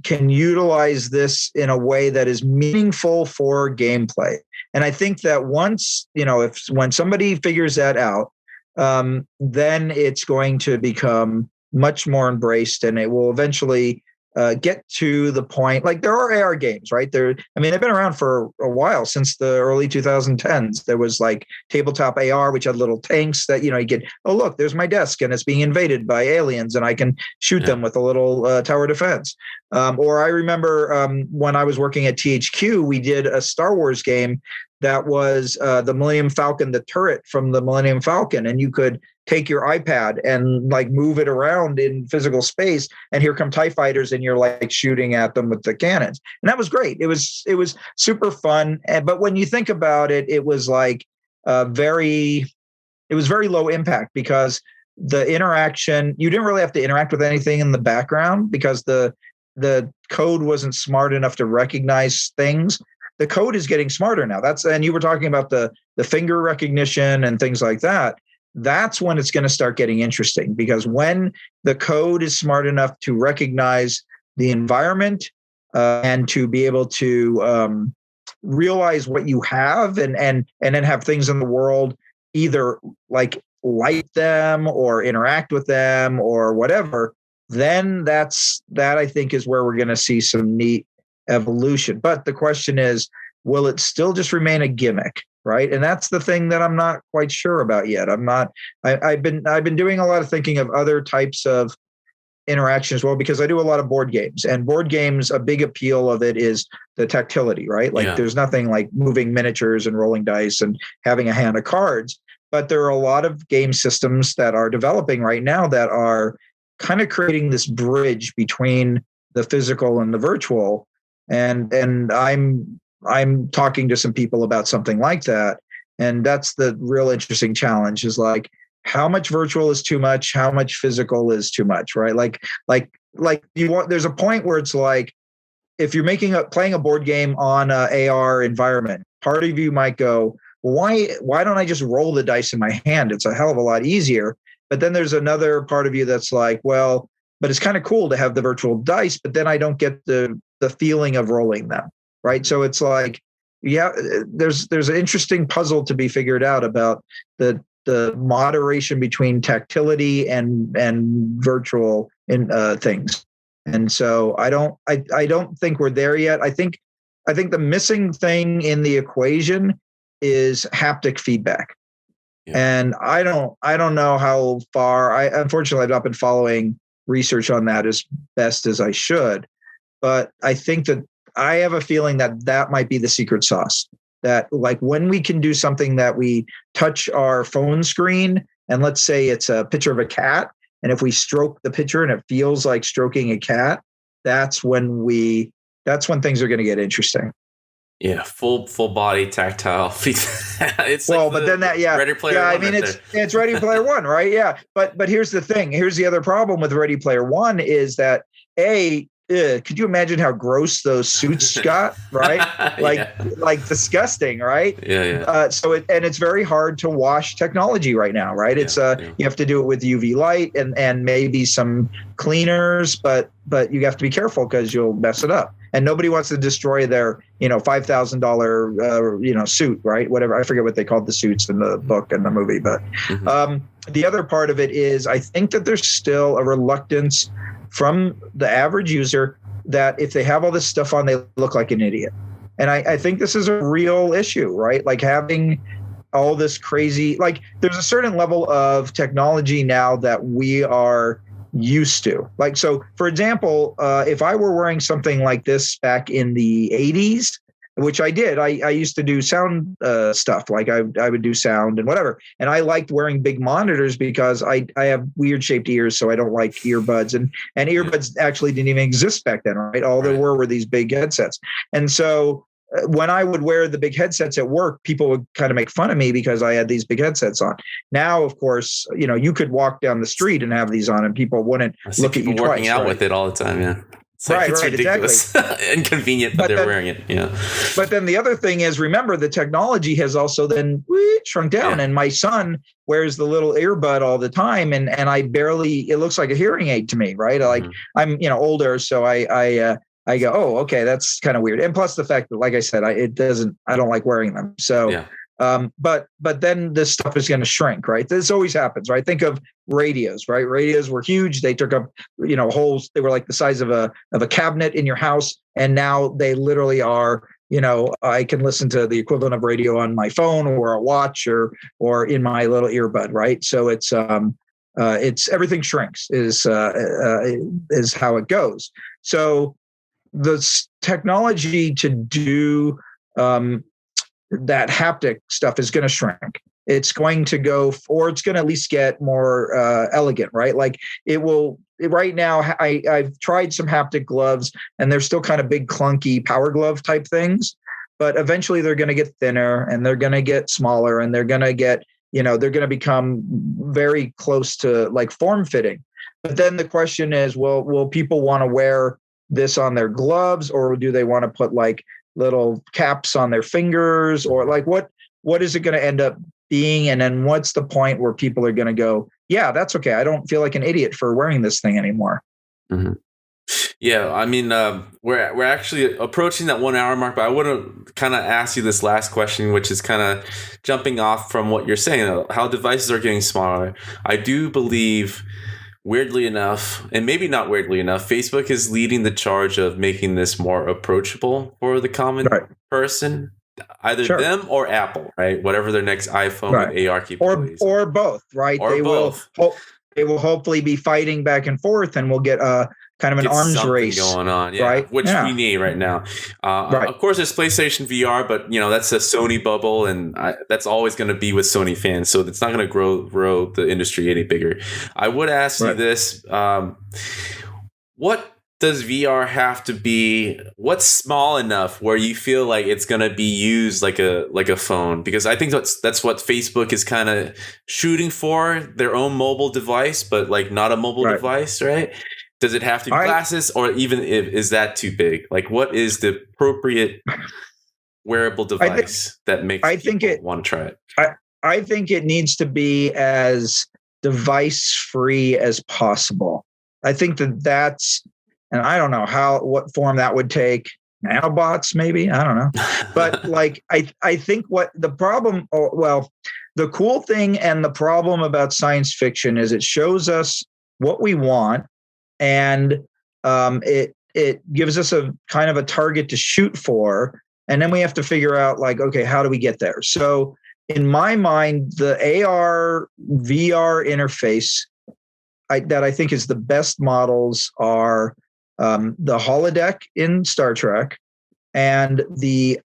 can utilize this in a way that is meaningful for gameplay? And I think that once, when somebody figures that out, then it's going to become much more embraced, and it will eventually get to the point, like there are AR games, right? They've been around for a while, since the early 2010s. There was like tabletop AR, which had little tanks that, you get, oh, look, there's my desk and it's being invaded by aliens and I can shoot them with a little tower defense. Or I remember when I was working at THQ, we did a Star Wars game that was the Millennium Falcon, the turret from the Millennium Falcon, and you could take your iPad and like move it around in physical space, and here come TIE fighters, and you're like shooting at them with the cannons. And that was great. It was super fun. But when you think about it, it was like very low impact, because the interaction, you didn't really have to interact with anything in the background, because the code wasn't smart enough to recognize things. The code is getting smarter now. And you were talking about the finger recognition and things like that. That's when it's going to start getting interesting, because when the code is smart enough to recognize the environment and to be able to realize what you have, and then have things in the world either like light them or interact with them or whatever, then that I think is where we're going to see some neat evolution. But the question is, will it still just remain a gimmick? Right. And that's the thing that I'm not quite sure about yet. I've been doing a lot of thinking of other types of interaction as well, because I do a lot of board games, and board games, a big appeal of it is the tactility, right? Like there's nothing like moving miniatures and rolling dice and having a hand of cards. But there are a lot of game systems that are developing right now that are kind of creating this bridge between the physical and the virtual. And I'm talking to some people about something like that. And that's the real interesting challenge, is like, how much virtual is too much? How much physical is too much, right? Like there's a point where it's like, if you're playing a board game on a AR environment, part of you might go, why don't I just roll the dice in my hand? It's a hell of a lot easier. But then there's another part of you that's like, well, but it's kind of cool to have the virtual dice, but then I don't get the feeling of rolling them, right? So it's like, yeah, there's an interesting puzzle to be figured out about the moderation between tactility and virtual things. And so I don't think we're there yet. I think the missing thing in the equation is haptic feedback. Yeah. And I don't know how far. Unfortunately, I've not been following research on that as best as I should, but I think that I have a feeling that might be the secret sauce. That like when we can do something that we touch our phone screen, and let's say it's a picture of a cat, and if we stroke the picture and it feels like stroking a cat, that's when things are going to get interesting. Yeah, full body tactile. It's well, but then Ready Player One. I mean, it's Ready Player One, right? Yeah, but here's the thing. Here's the other problem with Ready Player One is that could you imagine how gross those suits got? Right, like disgusting, right? Yeah. It's very hard to wash technology right now, right? It's you have to do it with UV light and maybe some cleaners, but you have to be careful because you'll mess it up. And nobody wants to destroy their $5,000 suit, right? Whatever, I forget what they called the suits in the book and the movie, but the other part of it is I think that there's still a reluctance from the average user that if they have all this stuff on, they look like an idiot. And I think this is a real issue, right? Like having all this crazy, like there's a certain level of technology now that we are used to. Like, so for example, if I were wearing something like this back in the 80s, which I did. I used to do sound stuff. Like I would do sound and whatever. And I liked wearing big monitors because I have weird shaped ears, so I don't like earbuds. And earbuds actually didn't even exist back then, right? All there were these big headsets. And so when I would wear the big headsets at work, people would kind of make fun of me because I had these big headsets on. Now, of course, you could walk down the street and have these on and people wouldn't look at you twice. Working out with it all the time, yeah. It's ridiculous. Exactly. Inconvenient, but they're wearing it. Yeah. But then the other thing is, remember, the technology has also then shrunk down. Yeah. And my son wears the little earbud all the time, and it looks like a hearing aid to me, right? Like I'm older, so I go, oh, okay, that's kind of weird. And plus the fact that, like I said, I don't like wearing them. So yeah. But then this stuff is going to shrink, right? This always happens, right? Think of radios, right? Radios were huge. They took up, holes. They were like the size of a cabinet in your house. And now they literally are, I can listen to the equivalent of radio on my phone or a watch or in my little earbud, right? So it's everything shrinks is how it goes. So the technology to do, that haptic stuff is going to shrink. It's going to go, or it's going to at least get more elegant, right? Like it will. Right now, I've tried some haptic gloves, and they're still kind of big, clunky power glove type things. But eventually, they're going to get thinner, and they're going to get smaller, and they're going to get, they're going to become very close to like form fitting. But then the question is, will people want to wear this on their gloves, or do they want to put like little caps on their fingers, or like what is it going to end up being? And then what's the point where people are going to go, yeah, that's okay, I don't feel like an idiot for wearing this thing anymore? Mm-hmm. Yeah, I mean, we're actually approaching that 1 hour mark, but I want to kind of ask you this last question, which is kind of jumping off from what you're saying, how devices are getting smaller. I do believe, weirdly enough, and maybe not weirdly enough, Facebook is leading the charge of making this more approachable for the common person, either them or Apple, right? Whatever their next iPhone with AR capabilities, or both, right? Or both. they will hopefully be fighting back and forth, and we'll get a kind of an arms race going on, right? Which we need right now. Right. Of course, there's PlayStation VR, but that's a Sony bubble, and that's always going to be with Sony fans, so it's not going to grow the industry any bigger. I would ask you this: what does VR have to be? What's small enough where you feel like it's going to be used like a phone? Because I think that's what Facebook is kind of shooting for, their own mobile device, but like not a mobile device, right? Does it have to be glasses, or even is that too big? Like, what is the appropriate wearable device that makes people want to try it? I think it needs to be as device free as possible. I think that's, and I don't know what form that would take. Nanobots, maybe, I don't know. But like, I think what the problem, the cool thing and the problem about science fiction is it shows us what we want, and it gives us a kind of a target to shoot for, and then we have to figure out like, okay, how do we get there? So in my mind, the AR VR interface that I think is the best models are the holodeck in Star Trek, and the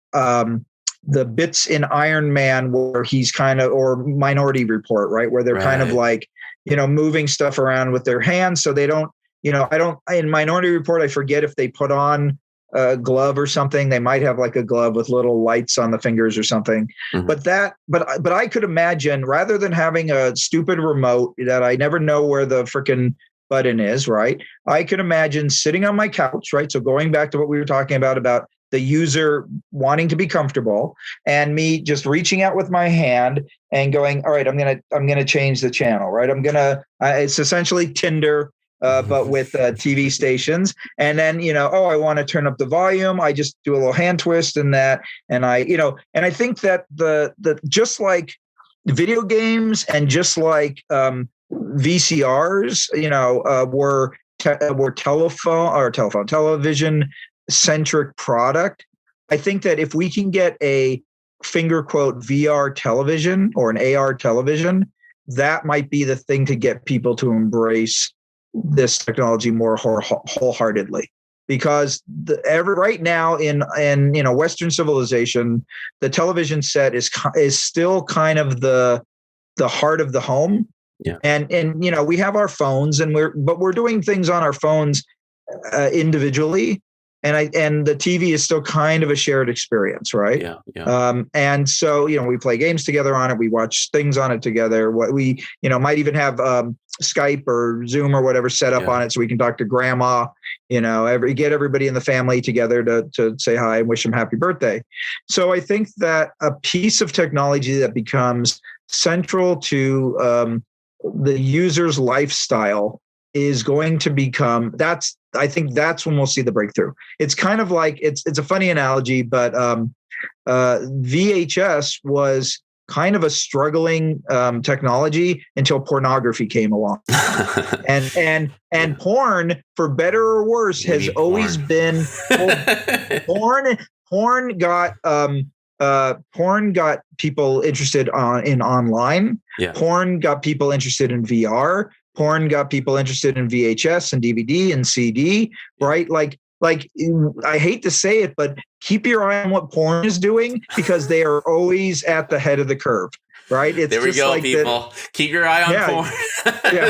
bits in Iron Man where he's kind of, or Minority Report, right, where they're kind of like, moving stuff around with their hands, so they don't, in Minority Report, I forget if they put on a glove or something. They might have like a glove with little lights on the fingers or something. Mm-hmm. But I could imagine, rather than having a stupid remote that I never know where the freaking button is, right? I could imagine sitting on my couch, right? So going back to what we were talking about the user wanting to be comfortable, and me just reaching out with my hand and going, all right, I'm gonna change the channel, right? It's essentially Tinder, but with TV stations. And then, I want to turn up the volume. I just do a little hand twist and that. And I think that the just like video games and just like VCRs, were television centric product. I think that if we can get a finger quote VR television or an AR television, that might be the thing to get people to embrace this technology more wholeheartedly. Because right now in Western civilization, the television set is still kind of the heart of the home. Yeah. And we have our phones, but we're doing things on our phones individually, and the TV is still kind of a shared experience, right? Yeah. And so we play games together on it, we watch things on it together. What we might even have Skype or Zoom or whatever set up on it, so we can talk to grandma. Get everybody in the family together to say hi and wish them happy birthday. So I think that a piece of technology that becomes central to the user's lifestyle is going to become, I think that's when we'll see the breakthrough. It's kind of like, it's a funny analogy, but VHS was kind of a struggling technology until pornography came along. and porn, for better or worse, has always been porn got people interested in online. Yeah. Porn got people interested in VR. Porn got people interested in VHS and DVD and CD, right? Like I hate to say it, but keep your eye on what porn is doing, because they are always at the head of the curve, right? There we go, like people. Keep your eye on porn.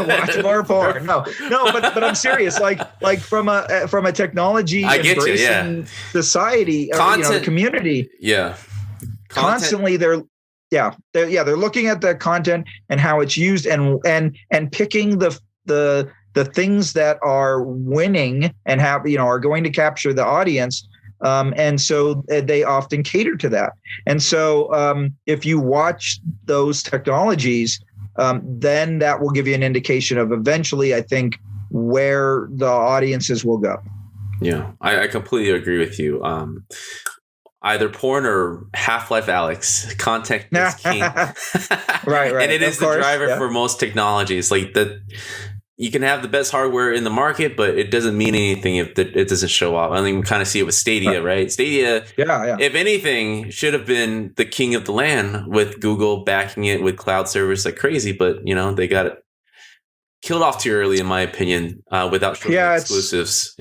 Watch more porn. No, but I'm serious. Like from a technology embracing society, the community. Yeah. Constantly they're looking at the content and how it's used, and picking the things that are winning and are going to capture the audience, and so they often cater to that. And so if you watch those technologies, then that will give you an indication of eventually, I think, where the audiences will go. Yeah, I completely agree with you. Either porn or Half-Life Alyx, content is king. right. And it is the driver for most technologies. Like you can have the best hardware in the market, but it doesn't mean anything if it doesn't show up. I mean, we kind of see it with Stadia, right? Stadia, if anything, should have been the king of the land, with Google backing it with cloud servers like crazy. But they got killed off too early, in my opinion, without showing exclusives.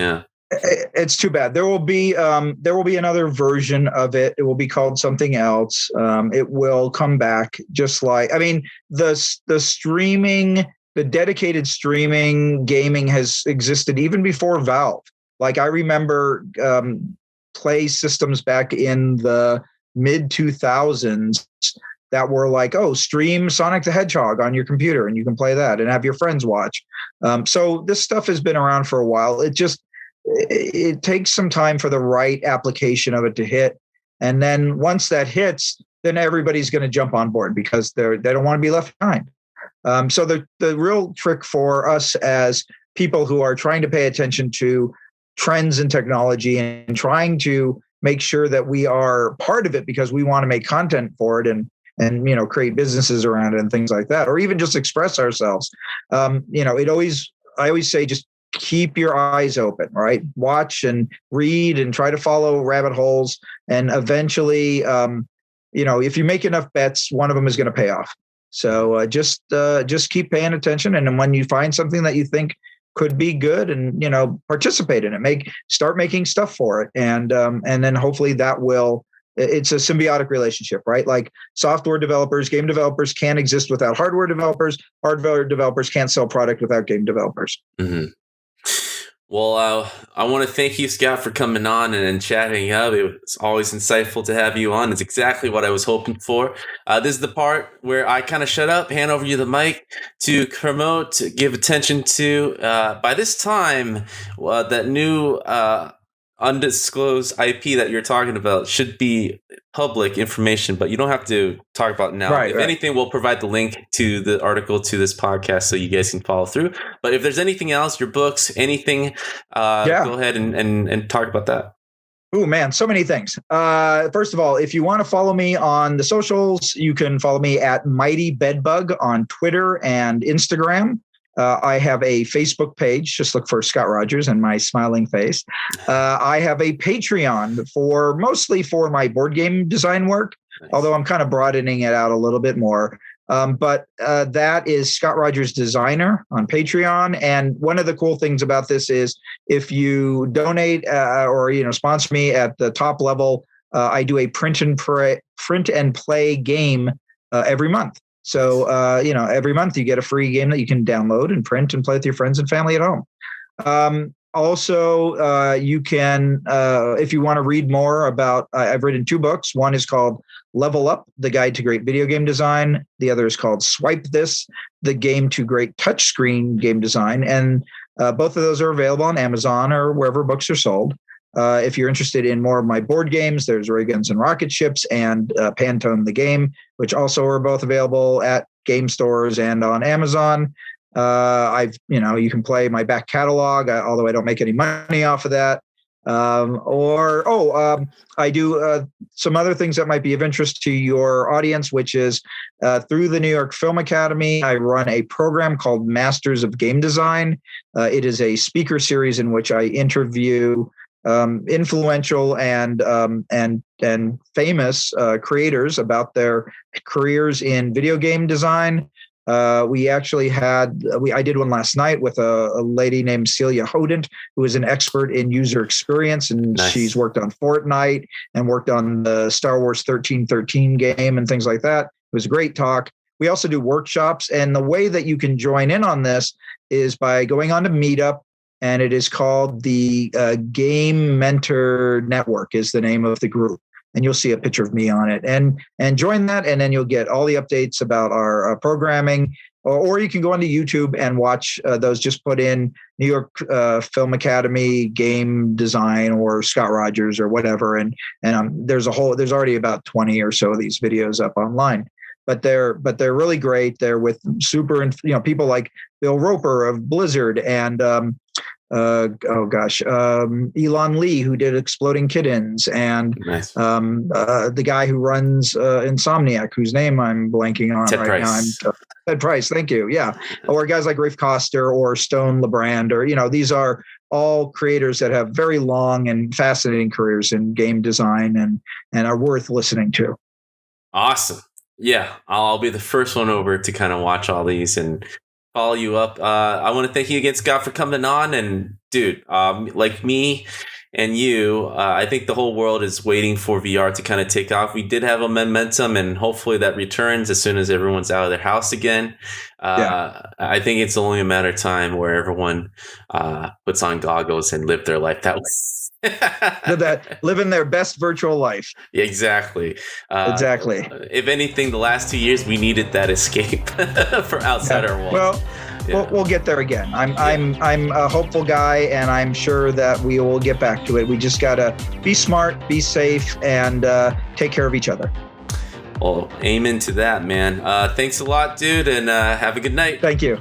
It's too bad. There will be another version of it. It will be called something else. It will come back, just like, I mean, the streaming, the dedicated streaming gaming has existed even before Valve. Like, I remember play systems back in the mid 2000s that were like, oh, stream Sonic the Hedgehog on your computer and you can play that and have your friends watch. So this stuff has been around for a while. It takes some time for the right application of it to hit. And then once that hits, then everybody's going to jump on board because they don't want to be left behind. So the real trick for us as people who are trying to pay attention to trends in technology and trying to make sure that we are part of it because we want to make content for it and create businesses around it and things like that, or even just express ourselves. I always say, just keep your eyes open, right? Watch and read and try to follow rabbit holes. And eventually, if you make enough bets, one of them is going to pay off. So just keep paying attention. And then when you find something that you think could be good, and participate in it, start making stuff for it, and then hopefully it's a symbiotic relationship, right? Like, software developers, game developers can't exist without hardware developers. Hardware developers can't sell product without game developers. Mm-hmm. Well, I want to thank you, Scott, for coming on and chatting up. It's always insightful to have you on. It's exactly what I was hoping for. This is the part where I kind of shut up, hand over you the mic to promote, to give attention to. By this time, that new undisclosed IP that you're talking about should be public information, but you don't have to talk about it now. Right, if anything, we'll provide the link to the article to this podcast so you guys can follow through. But if there's anything else, your books, anything, go ahead and talk about that. Oh man, so many things. First of all, if you want to follow me on the socials, you can follow me at Mighty Bedbug on Twitter and Instagram. I have a Facebook page. Just look for Scott Rogers and my smiling face. I have a Patreon mostly for my board game design work, although I'm kind of broadening it out a little bit more. But that is Scott Rogers Designer on Patreon. And one of the cool things about this is if you donate or sponsor me at the top level, I do a print and play game every month. So, every month you get a free game that you can download and print and play with your friends and family at home. Also, you can, if you want to read more about, I've written 2 books. One is called Level Up, The Guide to Great Video Game Design. The other is called Swipe This, The Game to Great Touchscreen Game Design. And both of those are available on Amazon or wherever books are sold. If you're interested in more of my board games, there's Rayguns and Rocketships and Pantone the Game, which also are both available at game stores and on Amazon. You can play my back catalog, although I don't make any money off of that. I do some other things that might be of interest to your audience, which is through the New York Film Academy, I run a program called Masters of Game Design. It is a speaker series in which I interview influential and famous creators about their careers in video game design. We actually I did one last night with a lady named Celia Hodent, who is an expert in user experience, and Nice. She's worked on Fortnite and worked on the Star Wars 1313 game and things like that. It was a great talk. We also do workshops, and the way that you can join in on this is by going on to Meetup, and it is called the Game Mentor Network is the name of the group. And you'll see a picture of me on it, and join that. And then you'll get all the updates about our programming, or you can go onto YouTube and watch those. Just put in New York Film Academy game design or Scott Rogers or whatever. And there's already about 20 or so of these videos up online, but they're really great. They're with super, people like Bill Roper of Blizzard and, Elon Lee, who did Exploding Kittens, and Nice. The guy who runs Insomniac, whose name I'm blanking on Ted right Price. now. Ted Price, thank you. Yeah, or guys like Rafe Koster or Stone LeBrand, or these are all creators that have very long and fascinating careers in game design and are worth listening to. Awesome. Yeah, I'll be the first one over to kind of watch all these and follow you up. I want to thank you again, Scott, for coming on. And dude, like me and you, I think the whole world is waiting for VR to kind of take off. We did have a momentum, and hopefully that returns as soon as everyone's out of their house again. I think it's only a matter of time where everyone puts on goggles and live their life that way. Living their best virtual life. Exactly. Exactly. If anything, the last 2 years we needed that escape for outside our walls. Well, we'll get there again. I'm a hopeful guy, and I'm sure that we will get back to it. We just gotta be smart, be safe, and take care of each other. Well, amen to that, man. Thanks a lot, dude, and have a good night. Thank you.